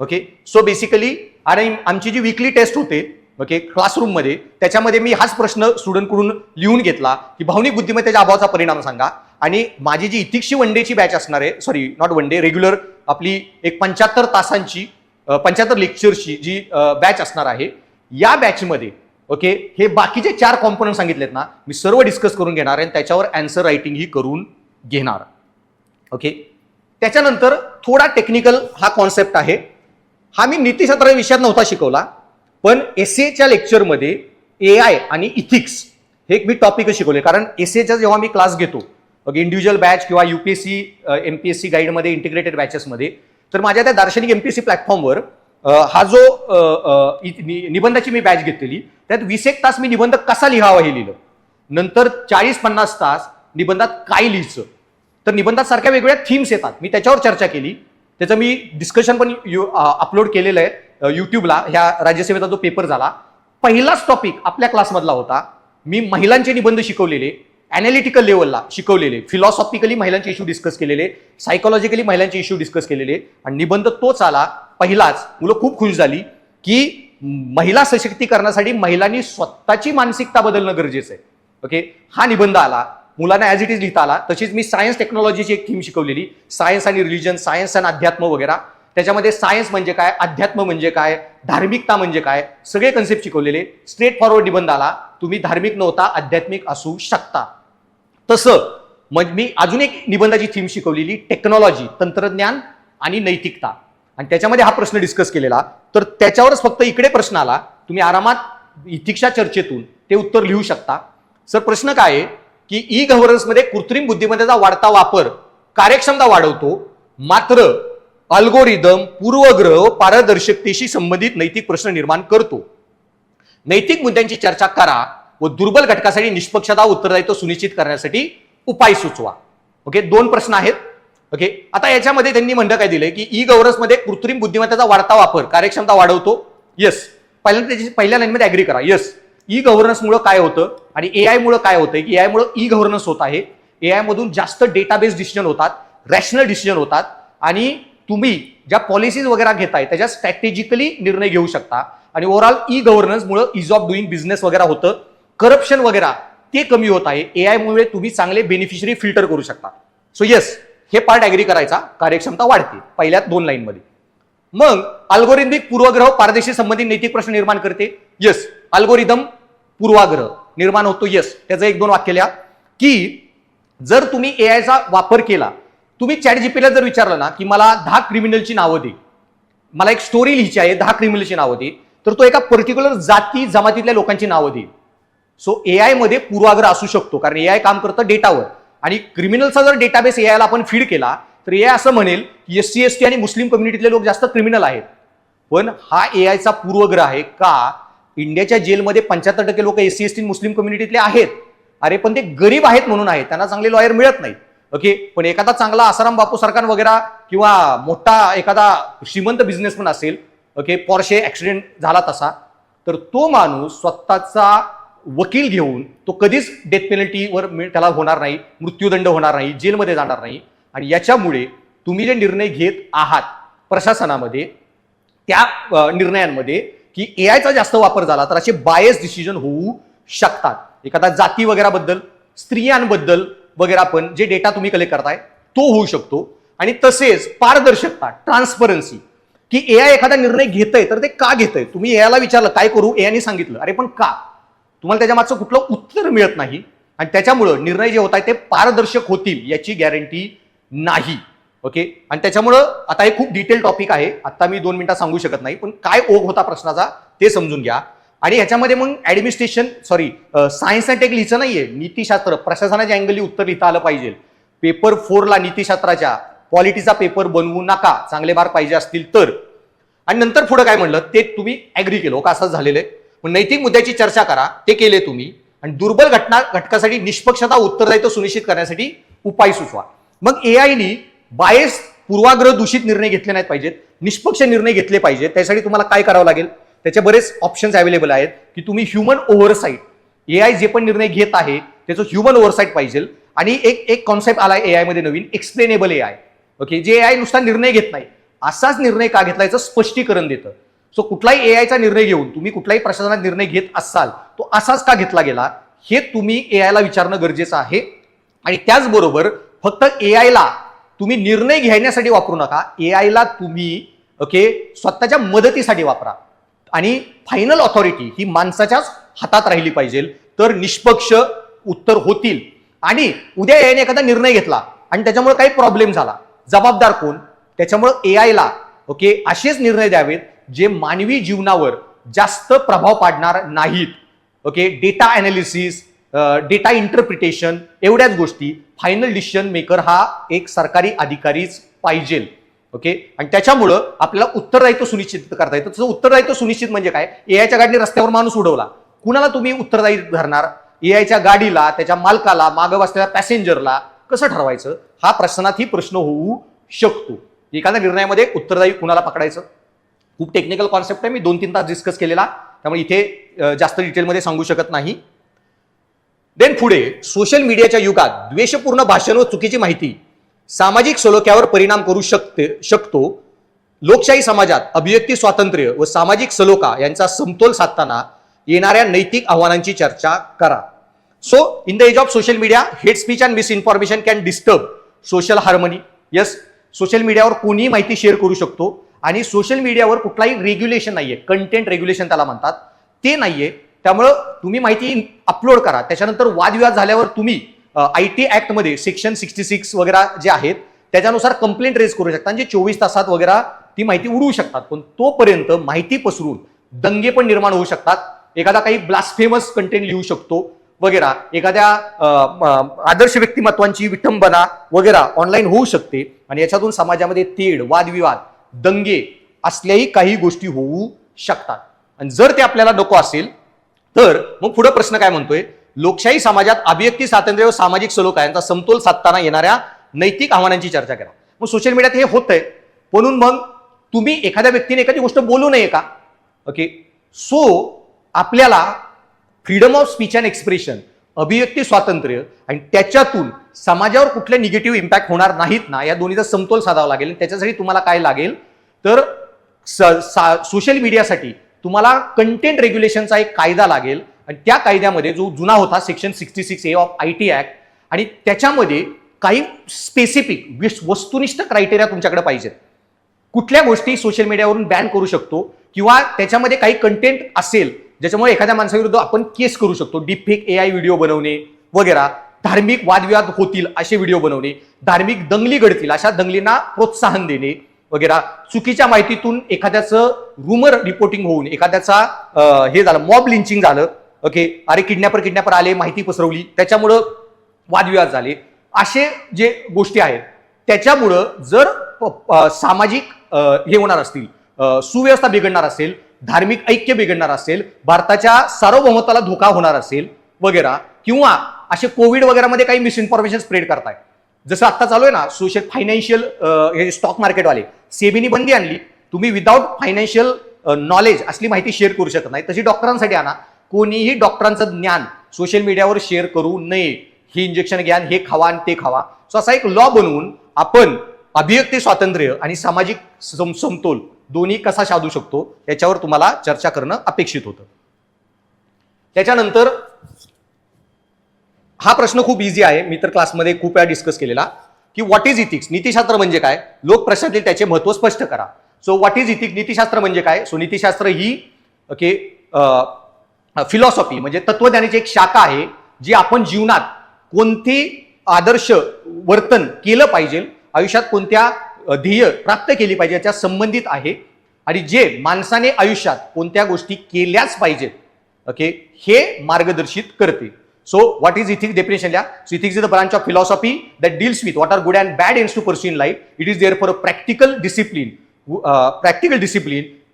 ओके, सो बेसिकली आणि आमची जी वीकली टेस्ट होते ओके, क्लासरूममध्ये. त्याच्यामध्ये मी हाच प्रश्न स्टुडंटकडून लिहून घेतला की भावनिक बुद्धिमत्तेच्या अभावाचा परिणाम सांगा. आणि माझी जी इथिक्सची वन डेची बॅच असणार आहे, sorry not one day, regular आपली एक 75 तासांची 75 लेक्चरची जी बॅच असणार आहे, या बॅचमध्ये ओके हे बाकीचे 4 कॉम्पोनंट सांगितलेत ना, मी सर्व डिस्कस करून घेणार आणि त्याच्यावर आन्सर रायटिंग ही करून घेणार. ओके, त्याच्यानंतर थोडा टेक्निकल हा कॉन्सेप्ट आहे. हा मी नीतिशास्त्र विषयात नव्हता शिकवला, पण एसएच्या लेक्चरमध्ये AI आणि इथिक्स हे मी टॉपिकच शिकवले. कारण एसएचा जेव्हा मी क्लास घेतो इंडिव्हिज्युअल बॅच किंवा UPSC MPSC गाईडमध्ये इंटिग्रेटेड बॅचेसमध्ये, तर माझ्या त्या दार्शनिक MPSC प्लॅटफॉर्मवर हा जो निबंधाची मी बॅच घेतलेली, त्यात 20 तास मी निबंध कसा लिहावा हे लिहिलं. नंतर 40-50 तास निबंधात काय लिहायचं, तर निबंधात सारख्या वेगवेगळ्या थीम्स येतात, मी त्याच्यावर चर्चा केली. त्याचं मी डिस्कशन पण अपलोड केलेलं आहे युट्यूबला. ह्या राज्यसेवेचा जो पेपर झाला, पहिलाच टॉपिक आपल्या क्लासमधला होता. मी महिलांचे निबंध शिकवलेले, अॅनालिटिकल लेवलला शिकवलेले, फिलॉसॉफिकली महिलांचे इश्यू डिस्कस केलेले, सायकोलॉजिकली महिलांचे इश्यू डिस्कस केलेले, आणि निबंध तोच आला पहिलाच. मुलं खूप खुश झाली की महिला सशक्तीकरणासाठी महिलांनी स्वतःची मानसिकता बदलणं गरजेचं आहे. ओके, हा निबंध आला, मुलांना ॲज इट इज लिहिता आला. तशीच मी सायन्स टेक्नॉलॉजीची एक थीम शिकवलेली, सायन्स आणि रिलिजन, सायन्स आणि अध्यात्म वगैरे. त्याच्यामध्ये सायन्स म्हणजे काय, अध्यात्म म्हणजे काय, धार्मिकता म्हणजे काय, सगळे कन्सेप्ट शिकवलेले. स्ट्रेट फॉरवर्ड निबंध आला, तुम्ही धार्मिक नव्हता आध्यात्मिक असू शकता. तसं मग मी अजून एक निबंधाची थीम शिकवलेली, टेक्नॉलॉजी, तंत्रज्ञान आणि नैतिकता, आणि त्याच्यामध्ये हा प्रश्न डिस्कस केलेला. तर त्याच्यावरच फक्त इकडे प्रश्न आला, तुम्ही आरामात इथिक्सच्या चर्चेतून ते उत्तर लिहू शकता. सर प्रश्न काय आहे की ई गव्हर्नन्समध्ये कृत्रिम बुद्धिमत्तेचा वाढता वापर कार्यक्षमता वाढवतो, मात्र अल्गोरिदम, पूर्वग्रह व पारदर्शकतेशी संबंधित नैतिक प्रश्न निर्माण करतो. नैतिक मुद्द्यांची चर्चा करा व दुर्बल घटकासाठी निष्पक्षता उत्तरदायित्व सुनिश्चित करण्यासाठी उपाय सुचवा. ओके, 2 प्रश्न आहेत. ओके, आता याच्यामध्ये त्यांनी म्हणलं काय दिलंय की ई गव्हर्नन्समध्ये कृत्रिम बुद्धिमत्तेचा वाढता वापर कार्यक्षमता वाढवतो. येस, पहिल्या लाईनमध्ये ऍग्री करा. येस, ई गव्हर्नन्समुळे काय होतं आणि AI मुळे काय होतंय की AI मुळे ई गव्हर्नन्स होत आहे. AI मधून जास्त डेटाबेस डिसिजन होतात, रॅशनल डिसिजन होतात, आणि तुम्ही ज्या पॉलिसीज वगैरे घेताय त्याच्या स्ट्रॅटेजिकली निर्णय घेऊ शकता. आणि ओव्हरऑल ई गव्हर्नन्स मुळे इज ऑफ डुईंग बिझनेस वगैरे होतं, करप्शन वगैरे ते कमी होत आहे. AI मुळे तुम्ही चांगले बेनिफिशरी फिल्टर करू शकता. सो येस, हे पार्ट ऍग्री करायचा, कार्यक्षमता वाढते पहिल्या 2 लाईनमध्ये. मग अल्गोरिदमिक पूर्वग्रह पारदेशी संबंधित नैतिक प्रश्न निर्माण करते. येस, अल्गोरिदम पूर्वाग्रह निर्माण होतो. येस, त्याचं 1-2 वाक्य लिहा की जर तुम्ही AIचा वापर केला, तुम्ही ChatGPTला जर विचारलं ना की मला 10 क्रिमिनलची नावं दे, मला एक स्टोरी लिहायची आहे, 10 क्रिमिनलची नावं दे, तर तो एका पर्टिक्युलर जाती जमातीतल्या लोकांची नावं देईल. सो AI मध्ये पूर्वाग्रह असू शकतो, कारण AI काम करतं डेटावर, आणि क्रिमिनलचा जर डेटाबेस AIला आपण फीड केला तर AI असं म्हणेल की SC ST आणि मुस्लिम कम्युनिटीतले लोक जास्त क्रिमिनल आहेत. पण हा AIचा पूर्वग्रह आहे का? इंडियाच्या जेलमध्ये 75% लोक SC ST मुस्लिम कम्युनिटीतले आहेत. अरे पण ते गरीब आहेत म्हणून आहेत, त्यांना चांगले लॉयर मिळत नाहीत. ओके, पण एखादा चांगला आसाराम बापू सरकार वगैरे किंवा मोठा एखादा श्रीमंत बिझनेसमॅन असेल, ओके, पॉर्शे ऍक्सिडेंट झाला तसा, तर तो माणूस स्वतःचा वकील घेऊन तो कधीच डेथ पेनल्टीवर त्याला होणार नाही, मृत्यूदंड होणार नाही, जेलमध्ये जाणार नाही. आणि याच्यामुळे तुम्ही जे निर्णय घेत आहात प्रशासनामध्ये, त्या निर्णयांमध्ये की AIचा जास्त वापर झाला तर असे बायस डिसिजन होऊ शकतात. एखादा जाती वगैरे बद्दल, स्त्रियांबद्दल वगैरे पण जे डेटा तुम्ही कलेक्ट करताय तो होऊ शकतो. आणि तसेच पारदर्शकता, ट्रान्सपरन्सी, की AI एखादा निर्णय घेतय तर ते का घेतय. तुम्ही AIला विचारलं काय करू, AIने सांगितलं, अरे पण का, तुम्हाला त्याच्या मागचं कुठलं उत्तर मिळत नाही, आणि त्याच्यामुळं निर्णय जे होत आहे ते पारदर्शक होतील याची गॅरंटी नाही. ओके, आणि त्याच्यामुळं आता हे खूप डिटेल टॉपिक आहे, आता मी 2 मिनिटात सांगू शकत नाही, पण काय ओघ होता प्रश्नाचा ते समजून घ्या. आणि ह्याच्यामध्ये मग ऍडमिनिस्ट्रेशन सायन्स अँड टेक लिहायचं नाहीये, नीतिशास्त्र, प्रशासनाच्या अँगलनी उत्तर लिहिता आलं पाहिजे. पेपर 4ला नीतिशास्त्राच्या पॉलिटीचा पेपर बनवू नका, चांगले मार्क पाहिजे असतील तर. आणि नंतर पुढे काय म्हणलं ते तुम्ही ऍग्री केलं का, असंच झालेलं आहे. नैतिक मुद्द्याची चर्चा करा, ते केले तुम्ही. आणि दुर्बल घटकासाठी निष्पक्षता उत्तरदायित्व सुनिश्चित करण्यासाठी उपाय सुचवा. मग AIनी बायस, पूर्वाग्रह दूषित निर्णय घेतले नाहीत पाहिजेत, निष्पक्ष निर्णय घेतले पाहिजेत. त्यासाठी तुम्हाला काय करावं लागेल, त्याचे बरेच ऑप्शन्स अवेलेबल आहेत की तुम्ही ह्युमन ओव्हरसाईट, AI जे पण निर्णय घेत आहे त्याचं ह्युमन ओव्हरसाईट पाहिजे. आणि एक कॉन्सेप्ट आलाय AI मध्ये नवीन, एक्सप्लेनेबल AI. ओके, जे AI नुसता निर्णय घेत नाही, असाच निर्णय का घेतला याचं स्पष्टीकरण देतं. सो कुठलाही एआयचा निर्णय घेऊन तुम्ही कुठलाही प्रशासनात निर्णय घेत असाल तो असाच का घेतला गेला हे तुम्ही एआयला विचारणं गरजेचं आहे. आणि त्याचबरोबर फक्त एआयला तुम्ही निर्णय घेण्यासाठी वापरू नका, एआयला तुम्ही स्वतःच्या मदतीसाठी वापरा. आणि फायनल ऑथॉरिटी ही माणसाच्याच हातात राहिली पाहिजे, तर निष्पक्ष उत्तर होतील. आणि उद्या एआयने एखादा निर्णय घेतला आणि त्याच्यामुळे काही प्रॉब्लेम झाला, जबाबदार कोण? त्याच्यामुळे एआयला असेच निर्णय द्यावेत जे मानवी जीवनावर जास्त प्रभाव पाडणार नाहीत. डेटा अनालिसिस, डेटा इंटरप्रिटेशन, एवढ्याच गोष्टी. फायनल डिसिजन मेकर हा एक सरकारी अधिकारीच पाहिजे. आणि त्याच्यामुळं आपल्याला उत्तरदायित्व सुनिश्चित करता येतं. तसं उत्तरदायित्व सुनिश्चित म्हणजे काय? एआयच्या गाडीने रस्त्यावर माणूस उडवला, कुणाला तुम्ही उत्तरदायी धरणार? एआयच्या गाडीला, त्याच्या मालकाला, मागं बसलेल्या पॅसेंजरला कसं ठरवायचं? हा प्रश्नातही प्रश्न होऊ शकतो. एखाद्या निर्णयामध्ये उत्तरदायी कुणाला पकडायचं? खूप टेक्निकल कॉन्सेप्ट आहे, मी 2-3 तास डिस्कस केलेला, त्यामुळे इथे जास्त डिटेलमध्ये सांगू शकत नाही. देन पुढे, सोशल मीडियाच्या युगात द्वेषपूर्ण भाषण व चुकीची माहिती सामाजिक सलोख्यावर परिणाम करू शकतो. लोकशाही समाजात अभिव्यक्ती स्वातंत्र्य व सामाजिक सलोखा यांचा समतोल साधताना येणाऱ्या नैतिक आव्हानांची चर्चा करा. So in the age of social media, hate speech and misinformation can disturb social harmony. Yes, social मीडियावर कोणीही माहिती शेअर करू शकतो आणि सोशल मीडियावर कुठलाही रेग्युलेशन नाहीये, कंटेंट रेग्युलेशन त्याला म्हणतात, ते नाहीये. त्यामुळं तुम्ही माहिती अपलोड करा. त्याच्यानंतर वादविवाद झाल्यावर तुम्ही IT ऍक्टमध्ये सेक्शन 66 वगैरे जे आहेत त्याच्यानुसार कंप्लेंट रेज करू शकता, म्हणजे 24 तासात वगैरे ती माहिती उडवू शकतात. पण तोपर्यंत माहिती पसरून दंगे पण निर्माण होऊ शकतात. एखादा काही ब्लास्फेमस कंटेंट लिहू शकतो वगैरे, एखाद्या आदर्श व्यक्तिमत्वांची विटंबना वगैरे ऑनलाईन होऊ शकते आणि याच्यातून समाजामध्ये तेढ, वादविवाद, दंगे असल्याही काही गोष्टी होऊ शकतात. आणि जर ते आपल्याला नको असेल तर मग पुढे प्रश्न काय म्हणतोय? लोकशाही समाजात अभिव्यक्ती स्वातंत्र्य व सामाजिक सलोखा यांचा समतोल साधताना येणाऱ्या नैतिक आव्हानांची चर्चा करा. मग सोशल मीडियात हे होतंय, म्हणून मग तुम्ही एखाद्या व्यक्तीने एखादी गोष्ट बोलू नये का? सो आपल्याला freedom of speech and expression, अभिव्यक्ती स्वातंत्र्य आणि त्याच्यातून समाजावर कुठले निगेटिव्ह इम्पॅक्ट होणार नाहीत ना, या दोन्हीचा समतोल साधावा लागेल. त्याच्यासाठी तुम्हाला काय लागेल तर सोशल मीडियासाठी तुम्हाला कंटेंट रेग्युलेशनचा एक कायदा लागेल आणि त्या कायद्यामध्ये जो जुना होता section 66A of IT act, आणि त्याच्यामध्ये काही स्पेसिफिक वस्तुनिष्ठ क्रायटेरिया तुमच्याकडे पाहिजेत. कुठल्या गोष्टी सोशल मीडियावरून बॅन करू शकतो किंवा त्याच्यामध्ये काही कंटेंट असेल ज्याच्यामुळे एखाद्या माणसाविरुद्ध आपण केस करू शकतो, डीपफेक AI व्हिडिओ बनवणे वगैरे, धार्मिक वादविवाद होतील असे व्हिडिओ बनवणे, धार्मिक दंगली घडतील अशा दंगलींना प्रोत्साहन देणे वगैरे, चुकीच्या माहितीतून एखाद्याचं रुमर रिपोर्टिंग होऊन एखाद्याचा हे झालं, मॉब लिंचिंग झालं, अरे किडनॅपर आले, माहिती पसरवली, त्याच्यामुळं वादविवाद झाले, असे जे गोष्टी आहेत त्याच्यामुळं जर सामाजिक हे होणार असतील, सुव्यवस्था बिघडणार असेल, धार्मिक ऐक्य बिघडणार असेल, भारताच्या सार्वभौमत्वाला धोका होणार असेल वगैरे, किंवा असे कोविड वगैरे मध्ये काही मिसइन्फॉर्मेशन स्प्रेड करताय, जसं आता चालू आहे ना सोशल फायनान्शियल हे स्टॉक मार्केटवाले, सेबीनी बंदी आणली, तुम्ही विदाउट फायनान्शियल नॉलेज असली माहिती शेअर करू शकत नाही, तशी डॉक्टरांसाठी आणा. कोणीही डॉक्टरांचं ज्ञान सोशल मीडियावर शेअर करू नये. हे इंजेक्शन घ्या, हे खावा आणि ते खावा. सो असा एक लॉ बनवून आपण अभिव्यक्ती स्वातंत्र्य आणि सामाजिक समतोल दोन्ही कसा साधू शकतो याच्यावर तुम्हाला चर्चा करणं अपेक्षित होतं. त्याच्यानंतर हा प्रश्न खूप इझी आहे, मी तर क्लासमध्ये खूप वेळा डिस्कस केलेला, की व्हॉट इज इथिक्स, नीतिशास्त्र म्हणजे काय, लोकप्रशासनातील त्याचे महत्व स्पष्ट करा. सो व्हॉट इज इथिक्स, नीतिशास्त्र म्हणजे काय? सो नीतिशास्त्र ही फिलॉसॉफी म्हणजे तत्वज्ञानाची एक शाखा आहे जी आपण जीवनात कोणते आदर्श वर्तन केलं पाहिजे, आयुष्यात कोणत्या ध्येय प्राप्त केली पाहिजे याच्या संबंधित आहे, आणि जे माणसाने आयुष्यात कोणत्या गोष्टी केल्याच पाहिजेत हे मार्गदर्शित करते. So what is ethics? Definition लिहा. So ethics is the branch of philosophy that deals with what are good and bad ends to pursue in life. It is therefore a practical discipline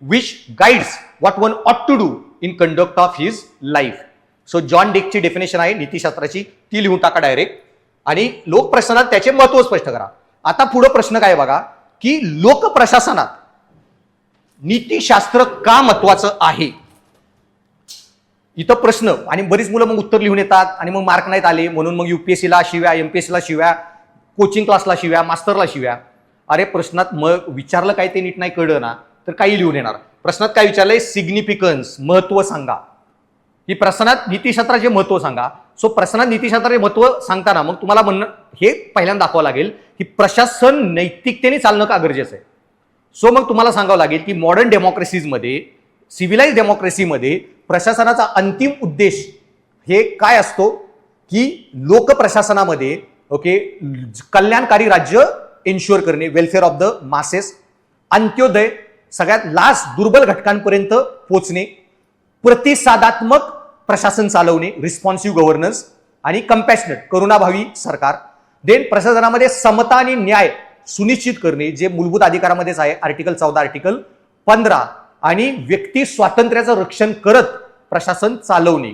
which guides what one ought to do in conduct of his life. So John डिकची definition आहे नीतिशास्त्राची, ती लिहून टाका direct, आणि लोकप्रशासनात त्याचे महत्व स्पष्ट करा. आता पुढे प्रश्न काय बघा, की लोकप्रशासनात नीतिशास्त्र का महत्वाचं आहे? इथं प्रश्न, आणि बरीच मुलं मग उत्तर लिहून येतात आणि मग मार्क नाहीत आले म्हणून मग UPSCला शिव्या, MPSCला शिव्या, कोचिंग क्लासला शिव्या, मास्टरला शिव्या. अरे प्रश्नात मग विचारलं काय ते नीट नाही कळलं ना तर काही लिहून येणार. प्रश्नात काय विचारलंय, सिग्निफिकन्स, महत्व सांगा. ही प्रश्नात नीतिशास्त्राचे महत्व सांगा. सो प्रश्नात नीतिशास्त्राचे महत्व सांगताना मग तुम्हाला म्हणणं हे पहिल्यांदा दाखवावं लागेल की प्रशासन नैतिकतेने चालणं का गरजेचं आहे. सो मग तुम्हाला सांगावं लागेल की मॉडर्न डेमोक्रेसीजमध्ये, सिव्हिलाइज डेमोक्रेसीमध्ये प्रशासनाचा अंतिम उद्देश हे काय असतो की लोकप्रशासनामध्ये कल्याणकारी राज्य एन्श्युअर करणे, वेलफेअर ऑफ द मासेस, अंत्योदय, सगळ्यात लास्ट दुर्बल घटकांपर्यंत पोहोचणे, प्रतिसादात्मक प्रशासन चालवणे, रिस्पॉन्सिव्ह गव्हर्नन्स, आणि कंपॅशनेट, करुणाभावी सरकार. देन प्रशासनामध्ये समता आणि न्याय सुनिश्चित करणे, जे मूलभूत अधिकारामध्येच आहे, आर्टिकल 14, आर्टिकल 15, आणि व्यक्ती स्वातंत्र्याचं रक्षण करत प्रशासन चालवणे.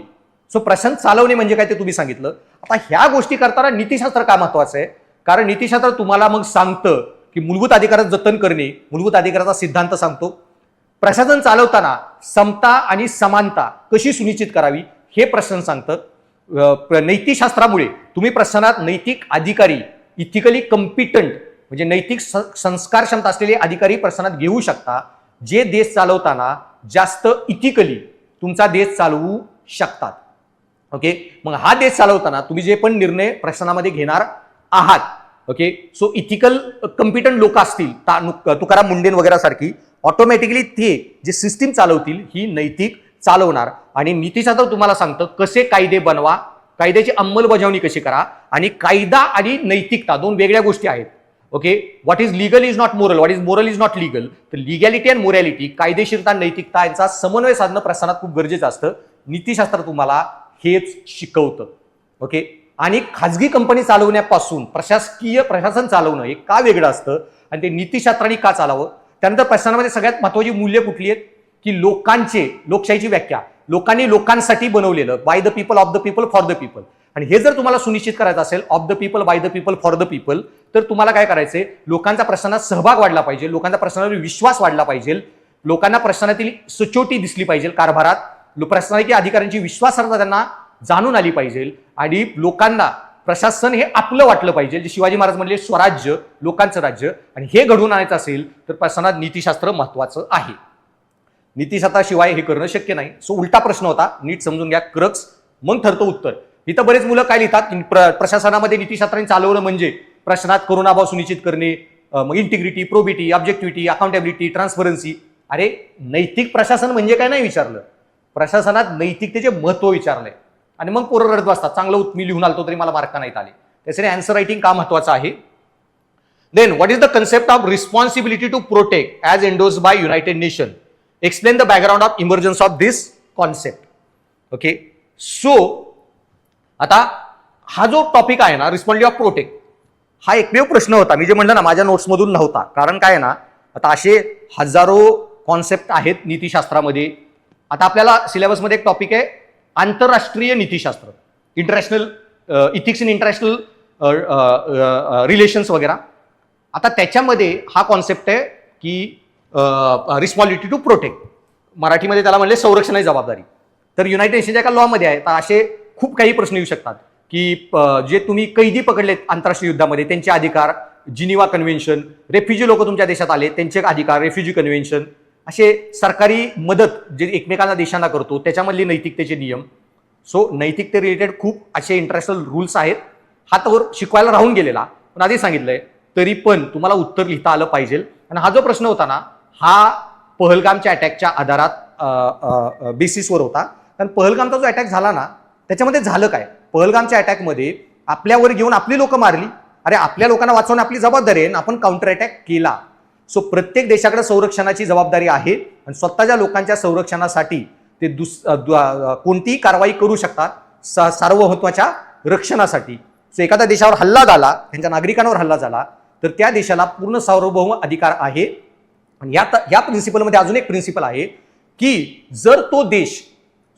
सो प्रशासन चालवणे म्हणजे काय ते तुम्ही सांगितलं. आता ह्या गोष्टी करताना नीतिशास्त्र का महत्वाचं आहे, कारण नीतिशास्त्र तुम्हाला मग सांगतं की मूलभूत अधिकाराचं जतन करणे, मूलभूत अधिकाराचा सिद्धांत सांगतो. प्रशासन चालवताना समता आणि समानता कशी सुनिश्चित करावी हे प्रशासन सांगतं. नीतिशास्त्रामुळे तुम्ही प्रशासनात नैतिक अधिकारी, इथिकली कम्पिटंट म्हणजे नैतिक संस्कार क्षमता असलेले अधिकारी प्रशासनात घेऊ शकता, जे देश चालवताना जास्त इथिकली तुमचा देश चालवू शकतात. ओके, मग हा देश चालवताना तुम्ही जे पण निर्णय प्रशासनामध्ये घेणार आहात, ओके, सो इथिकल कम्पिटंट लोक असतील, तुकाराम मुंडेन वगैरे सारखी, ऑटोमॅटिकली ते जे सिस्टीम चालवतील ही नैतिक चालवणार. आणि नीतिशास्त्र तुम्हाला सांगतं कसे कायदे बनवा, कायद्याची अंमलबजावणी कशी करा, आणि कायदा आणि नैतिकता दोन वेगळ्या गोष्टी आहेत. Okay, what is legal is not moral, what is moral is not legal. तर लिगॅलिटी अँड मोरॅलिटी, कायदेशीरता, नैतिकता यांचा समन्वय साधणं प्रशासनात खूप गरजेचं असतं. नीतिशास्त्र तुम्हाला हेच शिकवतं. ओके, आणि खाजगी कंपनी चालवण्यापासून प्रशासकीय प्रशासन चालवणं हे का वेगळं असतं आणि ते नीतिशास्त्राने का चालावं. त्यानंतर प्रशासनामध्ये सगळ्यात महत्वाची मूल्य कुठली आहेत की लोकशाहीची व्याख्या, लोकांनी लोकांसाठी बनवलेलं, by the people, of the people, for the people. आणि हे जर तुम्हाला सुनिश्चित करायचं असेल, of the people, by the people, for the people, तर तुम्हाला काय करायचंय, लोकांचा प्रशासनात सहभाग वाढला पाहिजे, लोकांचा प्रशासनावर विश्वास वाढला पाहिजे, लोकांना प्रशासनातील सचोटी दिसली पाहिजे कारभारात, प्रशासनाच्या अधिकाऱ्यांची विश्वासार्हता त्यांना जाणून आली पाहिजे, आणि लोकांना प्रशासन हे आपलं वाटलं पाहिजे. जे शिवाजी महाराज म्हणले स्वराज्य, लोकांचं राज्य, आणि हे घडवून आणायचं असेल तर प्रशासनात नीतिशास्त्र महत्वाचं आहे. नीतिशास्त्राशिवाय हे करणं शक्य नाही. सो उलटा प्रश्न होता, नीट समजून घ्या, क्रक्स, मग ठरतं उत्तर. इथं बरेच मुलं काय लिहितात, प्रशासनामध्ये नीतिशास्त्राने चालवणं म्हणजे प्रशासनात करुणाभाव सुनिश्चित करणे, मग इंटिग्रिटी, प्रोबिटी, ऑब्जेक्टिव्हिटी, अकाउंटेबिलिटी, ट्रान्सपरन्सी. अरे नैतिक प्रशासन म्हणजे काय नाही विचारलं, प्रशासनात नैतिकतेचे महत्व विचारलंय. आणि मग पोरं रडत बसतात, चांगलं मी लिहून आलतो तरी मला मार्क नाहीत आले. त्यासाठी आन्सर रायटिंग का महत्वाचं आहे. Then what is the concept of responsibility to protect as endorsed by United Nation. Explain the background of emergence of this concept. Okay, so आता हा जो टॉपिक आहे ना, रिस्पॉन्सिबिलिटी ऑफ प्रोटेक्ट, हा एकमेव प्रश्न होता, मी जे म्हणलं ना माझ्या नोट्समधून नव्हता. कारण काय ना, आता असे हजारो कॉन्सेप्ट आहेत नीतिशास्त्रामध्ये. आता आपल्याला सिलेबसमध्ये एक टॉपिक आहे आंतरराष्ट्रीय नीतिशास्त्र, international ethics in international relations वगैरे. आता त्याच्यामध्ये हा कॉन्सेप्ट आहे की रिस्पॉन्सिबिलिटी टू प्रोटेक्ट, मराठीमध्ये त्याला म्हणले संरक्षणाची जबाबदारी. तर युनायटेड नेशनच्या एका लॉमध्ये आहे. तर असे खूप काही प्रश्न येऊ शकतात की जे तुम्ही कैदी पकडलेत आंतरराष्ट्रीय युद्धामध्ये त्यांचे अधिकार, जिनिवा कन्व्हेन्शन, रेफ्युजी लोक तुमच्या देशात आले त्यांचे अधिकार, रेफ्युजी कन्व्हेन्शन, असे सरकारी मदत जे एकमेकांना देशांना करतो त्याच्यामधले नैतिकतेचे नियम. सो नैतिकते रिलेटेड खूप असे इंटरनॅशनल रूल्स आहेत. हा तर शिकवायला राहून गेलेला, पण आधी सांगितलंय तरी पण तुम्हाला उत्तर लिहिता आलं पाहिजे. आणि हा जो प्रश्न होता ना, हा पहलगामच्या अटॅकच्या आधारात बेसिसवर होता. कारण पहलगामचा जो अटॅक झाला ना, त्याच्यामध्ये झालं काय, पहलगामच्या अटॅकमध्ये आपल्यावर घेऊन आपली लोक मारली. अरे आपल्या लोकांना वाचवणं आपली जबाबदारी आहे, आपण काउंटर अटॅक केला. सो प्रत्येक देशाकडे संरक्षणाची जबाबदारी आहे आणि स्वतःच्या लोकांच्या संरक्षणासाठी ते कोणतीही कारवाई करू शकतात सार्वभौमत्वाच्या रक्षणासाठी. सो एखाद्या देशावर हल्ला झाला, त्यांच्या नागरिकांवर हल्ला झाला, तर त्या देशाला पूर्ण सार्वभौम अधिकार आहे. आणि या प्रिन्सिपलमध्ये अजून एक प्रिन्सिपल आहे की जर तो देश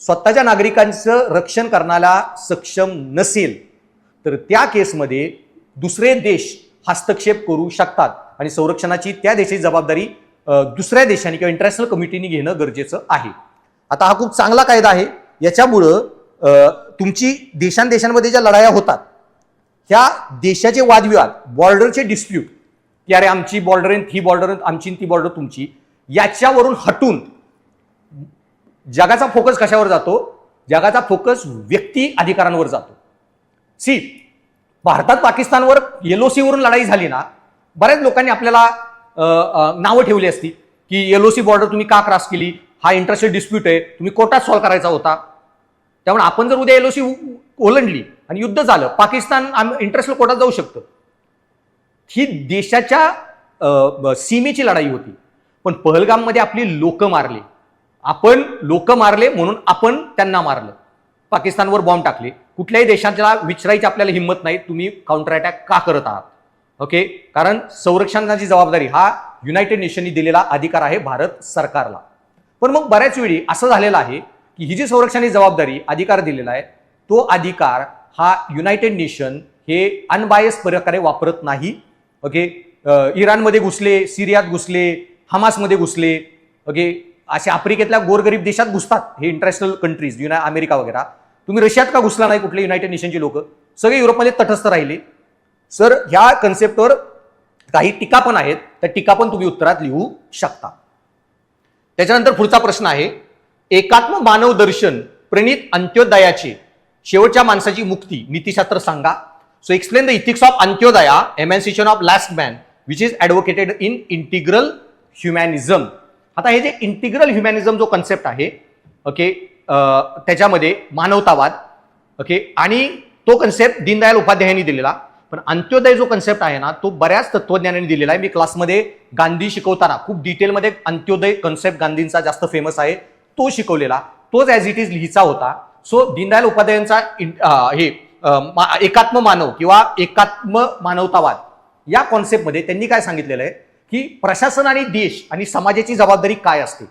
स्वतःच्या नागरिकांचं रक्षण करण्याला सक्षम नसेल तर त्या केसमध्ये दुसरे देश हस्तक्षेप करू शकतात आणि संरक्षणाची त्या देशाची जबाबदारी दुसऱ्या देशांनी किंवा इंटरनॅशनल कमिटीने घेणं गरजेचं आहे. आता हा खूप चांगला कायदा आहे. याच्यामुळं तुमची देशांमध्ये ज्या लढाया होतात ह्या देशाचे वादविवाद, बॉर्डरचे डिस्प्यूट, की अरे आमची बॉर्डर ही बॉर्डर आमची, ती बॉर्डर तुमची, याच्यावरून हटून जगाचा फोकस कशावर जातो? जगाचा फोकस व्यक्ती अधिकारांवर जातो. सी, भारतात पाकिस्तानवर LOC वरून लढाई झाली ना, बऱ्याच लोकांनी आपल्याला नावं ठेवली असती की LOC बॉर्डर तुम्ही का क्रॉस केली, हा इंटरस्टेट डिस्प्यूट आहे, तुम्ही कोर्टात सॉल्व्ह करायचा होता. त्यामुळे आपण जर उद्या LOC ओलांडली आणि युद्ध झालं, पाकिस्तान इंटरनॅशनल कोर्टात जाऊ शकतं. ही देशाच्या सीमेची लढाई होती. पण पहलगाममध्ये आपली लोक मारली, आपण लोक मारले म्हणून आपण त्यांना मारलं, पाकिस्तानवर बॉम्ब टाकले. कुठल्याही देशाला विचारायची आपल्याला हिंमत नाही तुम्ही काउंटर अटॅक का करत आहात. ओके, कारण संरक्षणाची जबाबदारी हा युनायटेड नेशननी दिलेला अधिकार आहे भारत सरकारला. पण मग बऱ्याच वेळी असं झालेलं आहे की ही जी संरक्षणाची जबाबदारी अधिकार दिलेला आहे, तो अधिकार हा युनायटेड नेशन हे अनबायस प्रकारे वापरत नाही. ओके, इराणमध्ये घुसले, सिरियात घुसले, हमासमध्ये घुसले. ओके, असे आफ्रिकेतल्या गोरगरीब देशात घुसतात हे इंटरनॅशनल कंट्रीज, अमेरिका वगैरे. तुम्ही रशियात का घुसला नाही? कुठले युनायटेड नेशनचे लोक सगळे युरोपमध्ये तटस्थ राहिले. सर, ह्या कन्सेप्टवर काही टीका पण आहेत, त्या टीका पण तुम्ही उत्तरात लिहू शकता. त्याच्यानंतर पुढचा प्रश्न आहे, एकात्म मानव दर्शन प्रणित अंत्योदयाचे शेवटच्या माणसाची मुक्ती नीतिशास्त्र सांगा. So explain the ethics of Antyodaya, emancipation of last man, which is advocated in integral humanism. आता हे जे इंटिग्रल ह्युमॅनिझम जो कन्सेप्ट आहे, ओके, त्याच्यामध्ये मानवतावाद, ओके, आणि तो कन्सेप्ट दीनदयाल उपाध्यायांनी दिलेला. पण अंत्योदय जो कन्सेप्ट आहे ना, तो बऱ्याच तत्वज्ञानांनी दिलेला आहे. मी क्लासमध्ये गांधी शिकवताना खूप डिटेलमध्ये अंत्योदय कन्सेप्ट गांधींचा जास्त फेमस आहे, तो शिकवलेला, तोच ॲज इट इज लिहायचा होता. सो दीनदयाल उपाध्यायांचा एकात्म मानव किंवा एकात्म मानवतावाद या कॉन्सेप्टमध्ये त्यांनी काय सांगितलेलं आहे की प्रशासन आणि देश आणि समाजाची जबाबदारी काय असते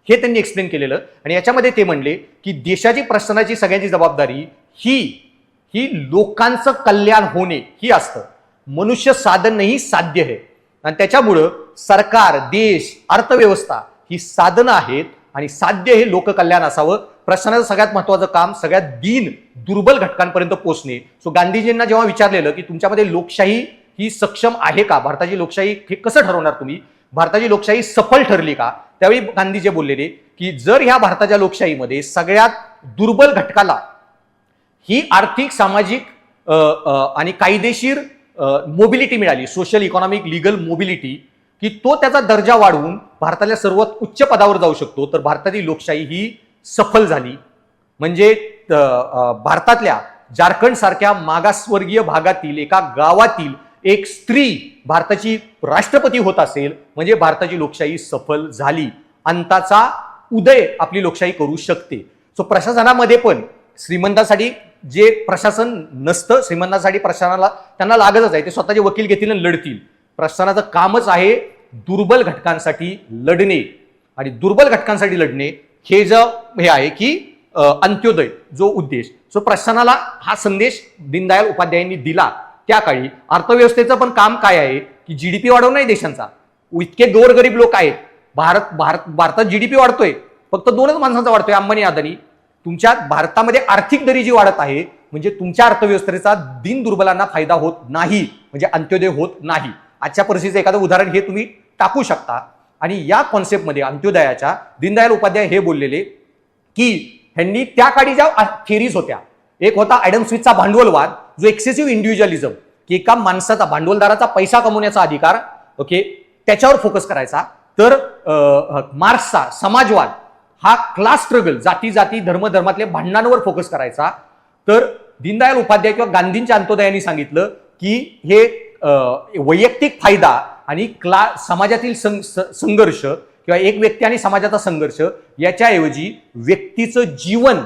हे त्यांनी एक्सप्लेन केलेलं. आणि याच्यामध्ये ते म्हणले की देशाची प्रशासनाची सगळ्यांची जबाबदारी ही लोकांचं कल्याण होणे ही असतं. मनुष्य साधन नाही साध्य आहे, आणि त्याच्यामुळं सरकार, देश, अर्थव्यवस्था ही साधनं आहेत आणि साध्य हे लोककल्याण असावं. प्रशासनाचं सगळ्यात महत्वाचं काम सगळ्यात दीन दुर्बल घटकांपर्यंत पोहोचणे. सो गांधीजींना जेव्हा विचारलेलं की तुमच्यामध्ये लोकशाही ही सक्षम आहे का, भारताची लोकशाही हे कसं ठरवणार तुम्ही, भारताची लोकशाही सफल ठरली का, त्यावेळी गांधीजी बोललेले की जर ह्या भारताच्या लोकशाहीमध्ये सगळ्यात दुर्बल घटकाला ही आर्थिक, सामाजिक आणि कायदेशीर मोबिलिटी मिळाली, सोशल, इकॉनॉमिक, लिगल मोबिलिटी, की तो त्याचा दर्जा वाढवून भारताच्या सर्वात उच्च पदावर जाऊ शकतो, तर भारताची लोकशाही ही सफल झाली. म्हणजे भारतातल्या झारखंड सारख्या मागासवर्गीय भागातील एका गावातील एक स्त्री भारताची राष्ट्रपती होत असेल म्हणजे भारताची लोकशाही सफल झाली. अंताचा उदय आपली लोकशाही करू शकते. सो प्रशासनामध्ये पण श्रीमंतासाठी जे प्रशासन नसतं, श्रीमंतासाठी प्रशासनाला त्यांना लागतच आहे, ते स्वतःचे वकील घेतील आणि लढतील. प्रशासनाचं कामच आहे दुर्बल घटकांसाठी लढणे, आणि दुर्बल घटकांसाठी लढणे हे हे आहे की अंत्योदय जो उद्देश. सो प्रशासनाला हा संदेश दीनदयाल उपाध्यायांनी दिला. त्या काळी अर्थव्यवस्थेचं पण काम काय आहे की GDP वाढवणं आहे देशांचा. इतके गोरगरीब लोक आहेत, भारतात GDP वाढतोय, फक्त 2च माणसांचा वाढतोय, अंबानी, अदानी. तुमच्या भारतामध्ये आर्थिक दरी जी वाढत आहे म्हणजे तुमच्या अर्थव्यवस्थेचा दीन दुर्बलांना फायदा होत नाही, म्हणजे अंत्योदय होत नाही. आजच्या परिस्थितीचं एखादं उदाहरण हे तुम्ही टाकू शकता. आणि या कॉन्सेप्टमध्ये अंत्योदयाच्या दीनदयाल उपाध्याय हे बोललेले की ह्यांनी त्या काळी ज्या थिअरीज होत्या, एक होता ॲडम स्मिथचा भांडवलवाद, जो एक्सेसिव्ह इंडिव्हिज्युअलिझम, की एका माणसाचा, भांडवलदाराचा पैसा कमवण्याचा अधिकार, ओके, त्याच्यावर फोकस करायचा. तर मार्क्सचा समाजवाद हा क्लास स्ट्रगल, जाती जाती, धर्मातल्या भांडणांवर फोकस करायचा. तर दीनदयाल उपाध्याय किंवा गांधींच्या अंत्योदयांनी सांगितलं की हे वैयक्तिक फायदा आणि समाजातील संघर्ष किंवा एक व्यक्ती आणि समाजाचा संघर्ष याच्याऐवजी व्यक्तीचं जीवन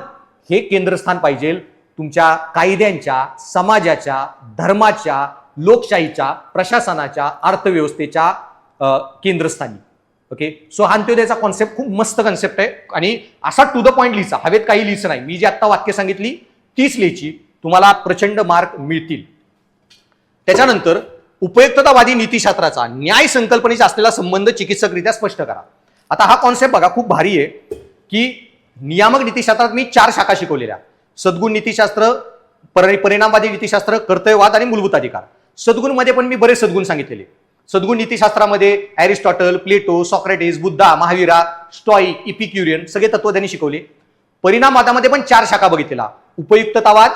हे केंद्रस्थान पाहिजे तुमच्या कायद्यांच्या, समाजाच्या, धर्माच्या, लोकशाहीच्या, प्रशासनाच्या, अर्थव्यवस्थेच्या केंद्रस्थानी. ओके, सो हा अंत्योदयाचा कॉन्सेप्ट खूप मस्त कॉन्सेप्ट आहे आणि असा टू द पॉइंट लिहायचा, हवेत काही लिहायचं नाही. मी जी आता वाक्य सांगितली तीच लिहायची, तुम्हाला प्रचंड मार्क मिळतील. त्याच्यानंतर उपयुक्ततावादी नीतिशास्त्राचा न्याय संकल्पनेचा असलेला संबंध चिकित्सकरित्या स्पष्ट करा. आता हा कॉन्सेप्ट बघा खूप भारी आहे की नियामक नीतिशास्त्रात मी 4 शाखा शिकवलेल्या: सद्गुण नीतिशास्त्र, परिणामवादी नीतिशास्त्र, कर्तव्यवाद आणि मूलभूत अधिकार. सद्गुणमध्ये पण मी बरेच सद्गुण सांगितलेले. सद्गुण नीतिशास्त्रामध्ये अरिस्टॉटल, प्लेटो, सॉक्रेटिस, बुद्धा, महावीरा, स्टॉईक, इपिक्युरियन सगळे तत्व त्यांनी शिकवले. परिणामवादामध्ये पण 4 शाखा बघितलेला. उपयुक्ततावाद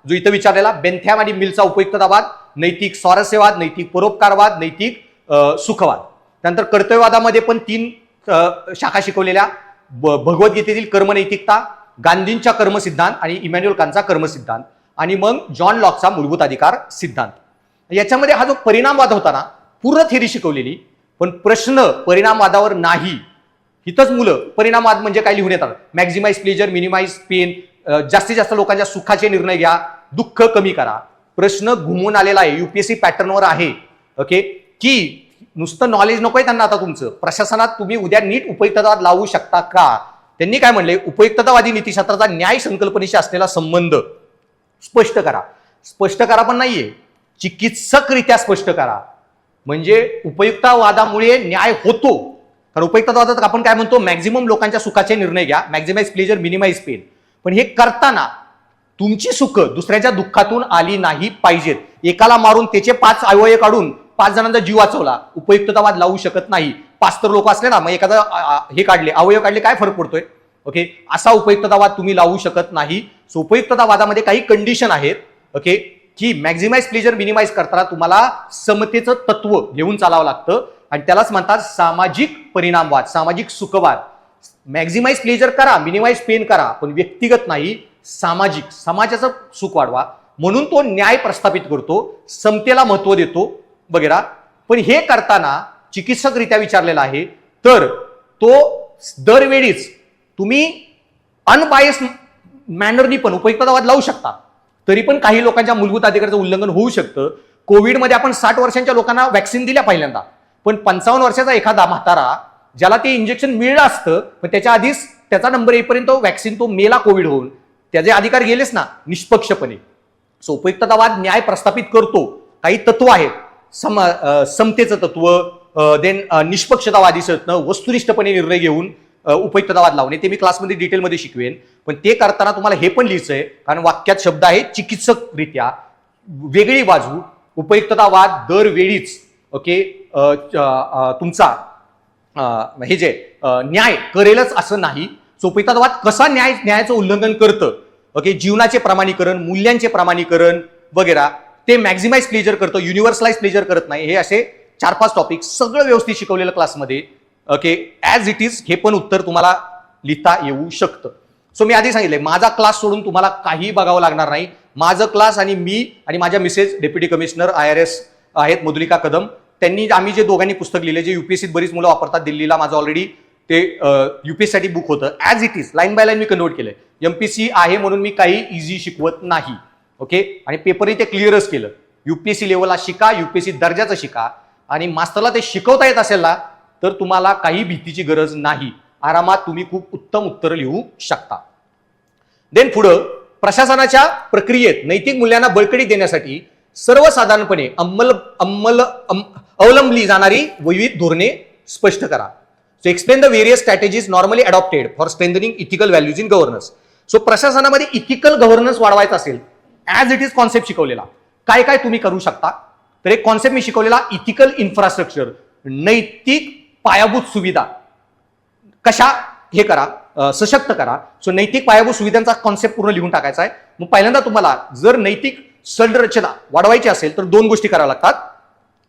जो इथं विचारलेला, बेंथॅम आणि मिलचा उपयुक्ततावाद, नैतिक स्वारस्यवाद, नैतिक परोपकारवाद, नैतिक सुखवाद. त्यानंतर कर्तव्यवादामध्ये पण 3 शाखा शिकवलेल्या, भगवद्गीतेतील कर्मनैतिकता, गांधींच्या कर्मसिद्धांत आणि इमॅन्युअल कांटचा कर्मसिद्धांत आणि मग जॉन लॉकचा मूलभूत अधिकार सिद्धांत. याच्यामध्ये हा जो परिणामवाद होता ना, पूर्ण थेरी शिकवलेली, पण प्रश्न परिणामवादावर नाही. इथंच मुलं परिणामवाद म्हणजे काय लिहून येतात, मॅक्झिमाइज प्लेजर, मिनिमाइज पेन, जास्तीत जास्त लोकांच्या सुखाचे निर्णय घ्या, दुःख कमी करा. प्रश्न घुमून आलेला आहे, युपीएससी पॅटर्नवर आहे. ओके, की नुसतं नॉलेज नकोय त्यांना. आता तुमचं प्रशासनात तुम्ही उद्या नीट उपयुक्ततावाद लावू शकता का? त्यांनी काय म्हणले, उपयुक्ततावादी नीतिशास्त्राचा न्याय संकल्पनेशी असलेला संबंध स्पष्ट करा. स्पष्ट करा पण नाहीये, चिकित्सकरित्या स्पष्ट करा. म्हणजे उपयुक्तवादामुळे न्याय होतो. कारण उपयुक्तवादात आपण काय म्हणतो, मॅक्झिमम लोकांच्या सुखाचे निर्णय घ्या, मॅक्झिमाइज प्लेजर, मिनिमाइज पेन. पण हे करताना तुमची सुख दुसऱ्याच्या दुःखातून आली नाही पाहिजेत. एकाला मारून त्याचे 5 अवयव काढून 5 जणांचा जीव वाचवला, उपयुक्ततावाद लावू शकत नाही. 5 तर लोक असले ना, मग एखादा हे काढले, अवयव काढले, काय फरक पडतोय? ओके, असा उपयुक्ततावाद तुम्ही लावू शकत नाही. सो उपयुक्ततावादामध्ये काही कंडिशन आहेत. ओके, की मॅक्झिमाइज प्लेजर, मिनिमाइज करताना तुम्हाला समतेचं तत्व घेऊन चालावं लागतं आणि त्यालाच म्हणतात सामाजिक परिणामवाद, सामाजिक सुखवाद. मॅक्झिमाइज प्लेजर करा, मिनिमाइज पेन करा, पण व्यक्तिगत नाही, सामाजिक, समाजाचं सुख वाढवा. म्हणून तो न्याय प्रस्थापित करतो, समतेला महत्व देतो वगैरे. पण हे करताना चिकित्सकरित्या विचारलेला आहे, तर तो दरवेळीच तुम्ही अनबायस मॅनरनी पण उपयुक्ततावाद लावू शकता. तरी पण काही लोकांच्या मूलभूत अधिकाराचं उल्लंघन होऊ शकतं. कोविडमध्ये आपण 60 वर्षांच्या लोकांना व्हॅक्सिन दिल्या पहिल्यांदा, पण 55 वर्षाचा एखादा म्हातारा ज्याला ते इंजेक्शन मिळलं असतं, पण त्याच्या आधीच त्याचा नंबर येईपर्यंत व्हॅक्सिन तो मेला कोविड होऊन, त्याचे अधिकार गेलेच ना निष्पक्षपणे. सो उपयुक्ततावाद न्याय प्रस्थापित करतो. काही तत्व आहेत, समतेचं तत्व, देन निष्पक्षतावादी वस्तुनिष्ठपणे निर्णय घेऊन उपयुक्ततावाद लावणे. ते मी क्लासमध्ये डिटेलमध्ये शिकवेन. पण ते करताना तुम्हाला हे पण लिहायचंय, कारण वाक्यात शब्द आहे चिकित्सकरित्या. वेगळी बाजू, उपयुक्ततावाद दरवेळीच ओके तुमचा हे जे न्याय करेलच असं नाही. सो उपयुक्ततावाद कसा न्यायाचं उल्लंघन करतं, ओके, जीवनाचे प्रमाणीकरण, मूल्यांचे प्रमाणीकरण वगैरे, ते मॅक्झिमाइज प्लेजर करतं, युनिव्हर्सलाइज प्लेजर करत नाही. हे असे 4-5 टॉपिक सगळं व्यवस्थित शिकवलेलं क्लासमध्ये. ओके, ॲज इट इज हे पण उत्तर तुम्हाला लिहिता येऊ शकतं. सो मी आधी सांगितलंय, माझा क्लास सोडून तुम्हाला काही बघावं लागणार नाही. माझं क्लास आणि मी आणि माझ्या मिसेस डेप्युटी कमिशनर IRS आहेत मधुलिका कदम, त्यांनी आम्ही जे दोघांनी पुस्तक लिहिले, जे युपीएससीत बरीच मुलं वापरतात, दिल्लीला माझं ऑलरेडी ते युपीएससी साठी बुक होतं. As it is line by line me convert केलंय. एमपीसी आहे म्हणून मी काही इझी शिकवत नाही. ओके, आणि पेपरही ते क्लिअरच केलं. युपीएससी लेवलला शिका, युपीएससी दर्जाचं शिका, आणि मास्टरला ते शिकवता येत असेल ना, तर तुम्हाला काही भीतीची गरज नाही. आरामात तुम्ही खूप उत्तम उत्तर लिहू शकता. देन पुढं, प्रशासनाच्या प्रक्रियेत नैतिक मूल्यांना बळकटी देण्यासाठी सर्वसाधारणपणे अवलंबली जाणारी विविध धोरणे स्पष्ट करा. So explain the various strategies normally adopted for strengthening ethical values in governance. So प्रशासनामध्ये इथिकल गव्हर्नन्स वाढवायचं असेल, ॲज इट इज कॉन्सेप्ट शिकवलेला, काय काय तुम्ही करू शकता. तर एक कॉन्सेप्ट मी शिकवलेला, इथिकल इन्फ्रास्ट्रक्चर, नैतिक पायाभूत सुविधा कशा हे करा, सशक्त करा. सो नैतिक पायाभूत सुविधांचा कॉन्सेप्ट पूर्ण लिहून टाकायचा आहे. मग पहिल्यांदा तुम्हाला जर नैतिक संरचना वाढवायची असेल तर 2 गोष्टी कराव्या लागतात.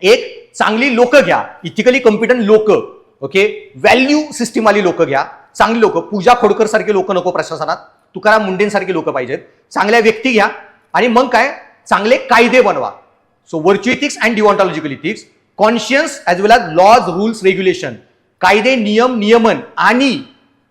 एक, चांगली लोक घ्या, इथिकली कॉम्पिटंट लोक. ओके, व्हॅल्यू सिस्टीम वाली लोक घ्या, चांगली लोक. पूजा खोडकर सारखे लोक नको प्रशासनात, तुकाराम मुंडेंसारखे लोक पाहिजेत. चांगल्या व्यक्ती घ्या आणि मग काय, चांगले कायदे बनवा. So virtue ethics and deontological ethics, conscience as well as laws, rules, regulation, कायदे, नियम, नियमन आणि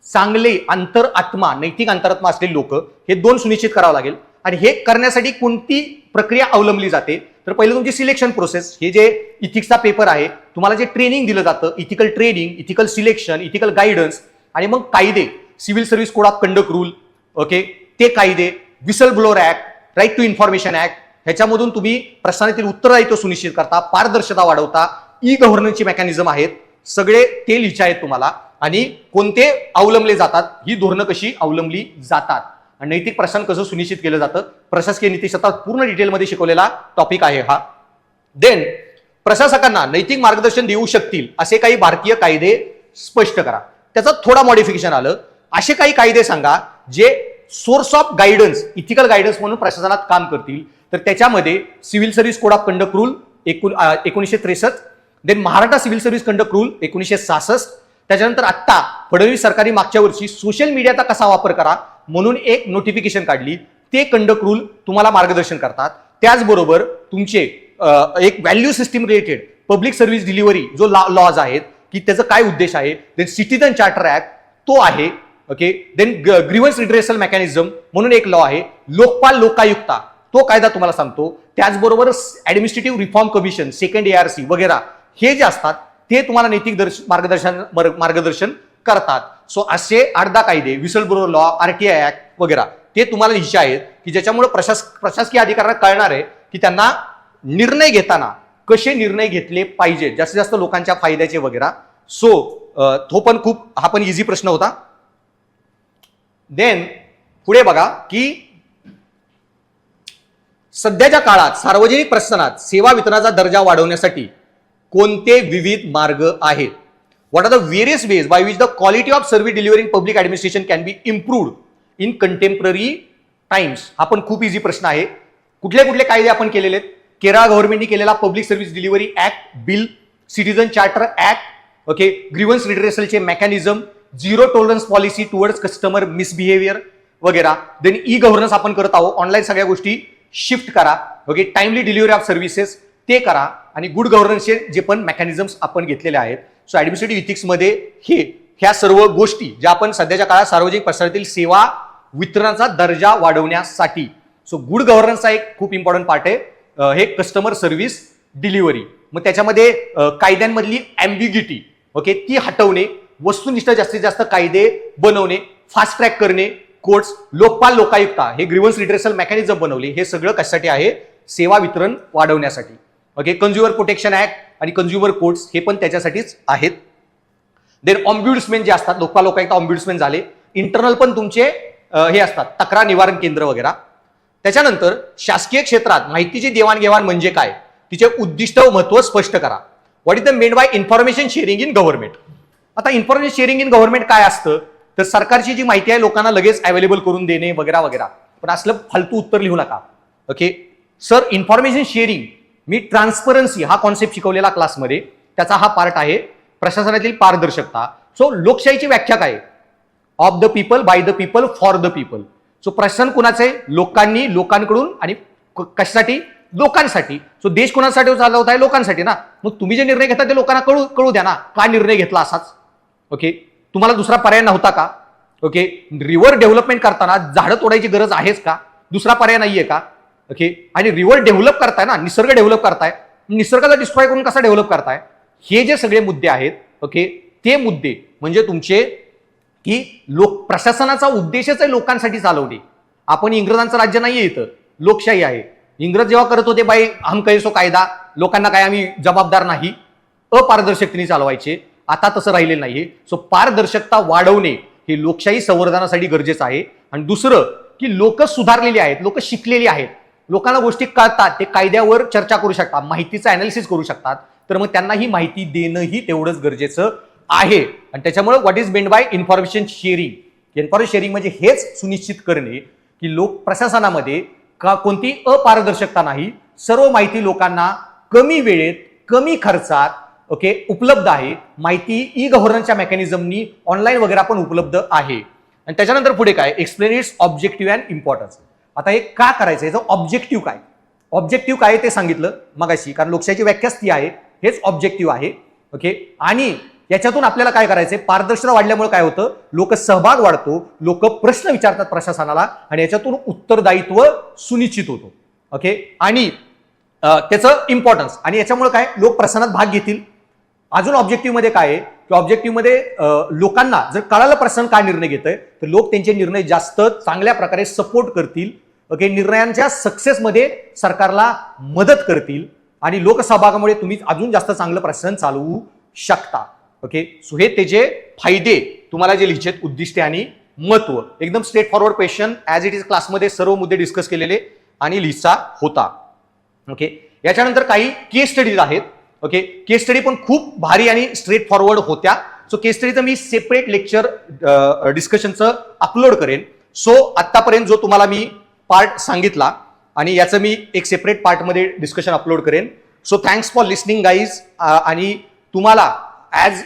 चांगले अंतरात्मा, नैतिक अंतरात्मा असलेले लोक, हे 2 सुनिश्चित करावं लागेल. आणि हे करण्यासाठी कोणती प्रक्रिया अवलंबली जाते, तर पहिलं तुमची सिलेक्शन प्रोसेस. हे जे इथिक्सचा पेपर आहे, तुम्हाला जे ट्रेनिंग दिलं जातं, ethical training, ethical selection, ethical guidance, आणि मग कायदे, civil service code of conduct rule, okay, ते कायदे, whistle blower act, right to information act, ह्याच्यामधून तुम्ही प्रशासनातील उत्तरदायित्व सुनिश्चित करता, पारदर्शकता वाढवता, ई गव्हर्नन्सची मेकॅनिझम आहेत, सगळे ते लिहायचे आहेत तुम्हाला. आणि कोणते अवलंबले जातात, ही धोरणं कशी अवलंबली जातात, आणि नैतिक प्रशासन कसं सुनिश्चित केलं जातं, प्रशासकीय नीतिशास्त्रात पूर्ण डिटेलमध्ये शिकवलेला टॉपिक आहे हा. देन प्रशासकांना नैतिक मार्गदर्शन देऊ शकतील असे काही भारतीय कायदे स्पष्ट करा. त्याचं थोडा मॉडिफिकेशन आलं. असे काही कायदे सांगा जे source of guidance, ethical guidance म्हणून प्रशासनात काम करतील. तर त्याच्यामध्ये civil service code of conduct rule 1963, then Maharashtra civil service conduct rule 1966, त्याच्यानंतर आत्ता फडणवीस सरकारने मागच्या वर्षी सोशल मीडियाचा कसा वापर करा म्हणून एक नोटिफिकेशन काढली. ते कंडक्ट रूल तुम्हाला मार्गदर्शन करतात. त्याचबरोबर तुमचे एक value system related public service delivery जो लॉज आहेत की त्याचा काय उद्देश आहे. देन सिटीजन चार्टर ऍक्ट तो आहे. Okay, then grievance redressal mechanism म्हणून एक लॉ आहे. लोकपाल लोकायुक्ता तो कायदा तुम्हाला सांगतो. त्याचबरोबर administrative reform commission, second ARC वगैरे हे जे असतात ते तुम्हाला नैतिक मार्गदर्शन करतात. सो असे 8-10 कायदे, whistle blower law, RTI act वगैरे ते तुम्हाला लिहायचे आहेत की ज्याच्यामुळे प्रशासकीय अधिकाऱ्यांना कळणार आहे की त्यांना निर्णय घेताना कसे निर्णय घेतले पाहिजे जास्तीत जास्त लोकांच्या फायद्याचे वगैरे. सो हा पण इझी प्रश्न होता. देन पुढे बघा की सध्याच्या काळात सार्वजनिक प्रशासनात सेवा वितरणाचा दर्जा वाढवण्यासाठी कोणते विविध मार्ग आहेत. What are the various ways by which the quality of service delivery in public administration can be improved in contemporary times. हा पण खूप इझी प्रश्न आहे. कुठले कुठले कायदे आपण केलेले आहेत. केरळ गव्हर्नमेंटने केलेला public service delivery act bill, citizen charter act, okay, grievance रिड्रेसलचे mechanism, zero tolerance policy towards customer misbehaviour वगैरे. देन ई गव्हर्नन्स आपण करत आहोत. ऑनलाईन सगळ्या गोष्टी शिफ्ट करा. Okay, timely delivery of services ते करा. आणि गुड गव्हर्नन्सचे जे पण मेकॅनिझम्स आपण घेतलेले आहेत. सो ऍडमिनिस्ट्रेटिव्ह इथिक्समध्ये ह्या सर्व गोष्टी ज्या आपण सध्याच्या काळात सार्वजनिक प्रशासनातील सेवा वितरणाचा दर्जा वाढवण्यासाठी. सो गुड गव्हर्नन्सचा एक खूप इम्पॉर्टंट पार्ट आहे हे कस्टमर सर्व्हिस डिलिव्हरी. मग त्याच्यामध्ये कायद्यांमधली ॲम्बिग्युटी ओके ती हटवणे, वस्तुनिष्ठ जास्तीत जास्त कायदे बनवणे, फास्ट ट्रॅक करणे, कोर्ट्स, लोकपाल लोकायुक्ता हे ग्रीव्हन्स रिड्रेसल मेकॅनिझम बनवले. हे सगळं कशासाठी आहे? सेवा वितरण वाढवण्यासाठी. ओके, कन्झ्युमर प्रोटेक्शन ऍक्ट आणि कन्झ्युमर कोर्ट्स हे पण त्याच्यासाठीच आहेत. देन ऑम्ब्युड्समेन जे असतात, लोकपाल लोकायुक्त ऑम्ब्युड्समेन झाले. इंटरनल पण तुमचे हे असतात तक्रार निवारण केंद्र वगैरे. त्याच्यानंतर शासकीय क्षेत्रात माहितीची देवाणघेवाण म्हणजे काय, तिचे उद्दिष्ट व महत्व स्पष्ट करा. What is the mean by information sharing in government. आता इन्फॉर्मेशन शेअरिंग इन गव्हर्नमेंट काय असतं तर सरकारची जी माहिती आहे लोकांना लगेच अवेलेबल करून देणे वगैरे वगैरे. पण असलं फालतू उत्तर लिहू नका. ओके सर, इन्फॉर्मेशन शेअरिंग मी ट्रान्सपरन्सी हा कॉन्सेप्ट शिकवलेला क्लासमध्ये, त्याचा हा पार्ट आहे प्रशासनातील पारदर्शकता. सो लोकशाहीची व्याख्या काय? Of the people, by the people, for the people. So प्रशासन कुणाचं आहे? लोकांनी, लोकांकडून आणि कशासाठी? लोकांसाठी. सो देश कोणासाठी चालवत आहे? लोकांसाठी ना. मग तुम्ही जे निर्णय घेता ते लोकांना कळू द्या ना, का निर्णय घेतला असाच. ओके, तुम्हाला दुसरा पर्याय नव्हता का? ओके, रिव्हर डेव्हलपमेंट करताना झाडं तोडायची गरज आहेच का? दुसरा पर्याय नाहीये का? ओके, आणि रिव्हर डेव्हलप करताय ना, निसर्ग डेव्हलप करताय, निसर्गाचा डिस्ट्रॉय करून कसा डेव्हलप करताय? हे जे सगळे मुद्दे आहेत ओके ते मुद्दे म्हणजे तुमचे की प्रशासनाचा उद्देशच आहे लोकांसाठी चालवणे. आपण इंग्रजांचं राज्य नाहीये, इथं लोकशाही आहे. इंग्रज जेव्हा करत होते बाई हम कैसो कायदा, लोकांना काय आम्ही जबाबदार नाही, अपारदर्शकतेने चालवायचे. आता तसं राहिलेलं नाहीये. सो पारदर्शकता वाढवणे हे लोकशाही संवर्धनासाठी गरजेचं आहे. आणि दुसरं की लोक सुधारलेली आहेत, लोक शिकलेली आहेत, लोकांना गोष्टी कळतात, ते कायद्यावर चर्चा करू शकतात, माहितीचं अनालिसिस करू शकतात. तर मग त्यांना ही माहिती देणंही तेवढंच गरजेचं आहे. आणि त्याच्यामुळे what is meant by information sharing. Information sharing म्हणजे हेच सुनिश्चित करणे की लोक प्रशासनामध्ये कोणती अपारदर्शकता नाही, सर्व माहिती लोकांना कमी वेळेत कमी खर्चात ओके उपलब्ध आहे. माहिती ई गव्हर्नन्सच्या मेकॅनिझमनी ऑनलाईन वगैरे पण उपलब्ध आहे. आणि त्याच्यानंतर पुढे काय? Explain it's objective and importance. आता हे का करायचं, याचं ऑब्जेक्टिव्ह काय? ऑब्जेक्टिव्ह काय ते सांगितलं मगाशी, कारण लोकशाहीची व्याख्याच ती आहे. हेच ऑब्जेक्टिव्ह आहे. ओके, आणि याच्यातून आपल्याला काय करायचंय? पारदर्शकता वाढल्यामुळे काय होतं? लोक सहभाग वाढतो, लोक प्रश्न विचारतात प्रशासनाला आणि याच्यातून उत्तरदायित्व सुनिश्चित होतो. ओके, आणि त्याचं इम्पॉर्टन्स, आणि याच्यामुळे काय? लोक प्रशासनात भाग घेतील. अजून ऑब्जेक्टिव्ह मध्ये काय आहे की ऑब्जेक्टिव्ह मध्ये लोकांना जर कळालं प्रशासन काय निर्णय घेतोय तर लोक त्यांचे निर्णय जास्त चांगल्या प्रकारे सपोर्ट करतील. ओके, निर्णयांच्या सक्सेसमध्ये सरकारला मदत करतील आणि लोकसहभागामुळे तुम्ही अजून जास्त चांगलं प्रशासन चालवू शकता. ओके, सो हे त्याचे फायदे तुम्हाला जे लिहायचे उद्दिष्टे आणि महत्व. एकदम straight forward question as it is क्लासमध्ये सर्व मुद्दे डिस्कस केलेले आणि लिहिचा होता. ओके, याच्यानंतर काही केस स्टडीज आहेत. ओके, केस स्टडी पण खूप भारी आणि स्ट्रेट फॉरवर्ड होत्या. सो केस स्टडीचं मी सेपरेट लेक्चर डिस्कशनचं अपलोड करेन. सो आतापर्यंत जो तुम्हाला मी पार्ट सांगितला आणि याचं मी एक सेपरेट पार्टमध्ये डिस्कशन अपलोड करेन. So thanks for listening guys. आणि तुम्हाला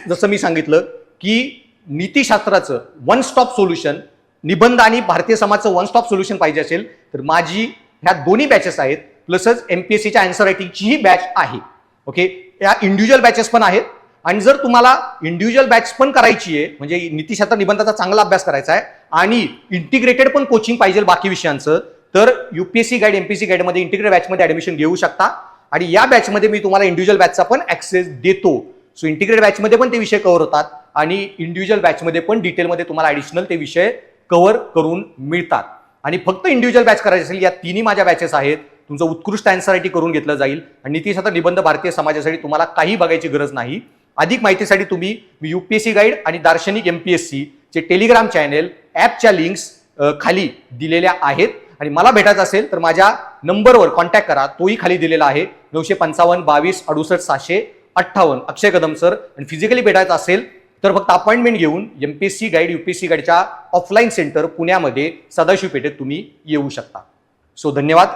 जसं मी सांगितलं की नीतीशास्त्राचं वन स्टॉप सोल्युशन, निबंध आणि भारतीय समाजचं वन स्टॉप सोल्युशन पाहिजे असेल तर माझी ह्या दोन्ही बॅचेस आहेत, प्लसच एमपीएससीच्या आन्सर रायटिंगचीही बॅच आहे. ओके, या इंडिव्हिज्युअल बॅचेस पण आहेत. आणि जर तुम्हाला इंडिव्हिज्युअल बॅच पण करायची आहे, म्हणजे नीतीशास्त्र निबंधाचा चांगला अभ्यास करायचा आहे आणि इंटिग्रेटेड पण कोचिंग पाहिजे बाकी विषयांचं, तर युपीएससी गाईड एमपीएससी गाईडमध्ये इंटिग्रेटेड बॅचमध्ये ऍडमिशन घेऊ शकता. आणि या बॅचमध्ये मी तुम्हाला इंडिव्हिज्युअल बॅचचा पण ऍक्सेस देतो. सो इंटिग्रेटेड बॅचमध्ये पण ते विषय कव्हर होतात आणि इंडिव्हिज्युअल बॅचमध्ये पण डिटेलमध्ये तुम्हाला ऍडिशनल ते विषय कव्हर करून मिळतात. आणि फक्त इंडिव्हिज्युअल बॅच करायची असेल, या तिन्ही माझ्या बॅचेस आहेत. तुमचं उत्कृष्ट आन्सर रायटिंग करून घेतलं जाईल आणि नीतीशास्त्र निबंध भारतीय समाजासाठी तुम्हाला काही बघायची गरज नाही. अधिक माहितीसाठी तुम्ही युपीएससी गाईड आणि दार्शनिक एमपीएससी चे टेलिग्राम चॅनेल ॲपच्या लिंक्स खाली दिलेल्या आहेत. आणि मला भेटायचं असेल तर माझ्या नंबरवर कॉन्टॅक्ट करा, तोही खाली दिलेला आहे, 955 22 68 758, अक्षय कदम सर. आणि फिजिकली भेटायचं असेल तर फक्त अपॉइंटमेंट घेऊन एमपीएससी गाईड युपीएससी गाईडच्या ऑफलाईन सेंटर पुण्यामध्ये सदाशिव पेठेत तुम्ही येऊ शकता. सो धन्यवाद.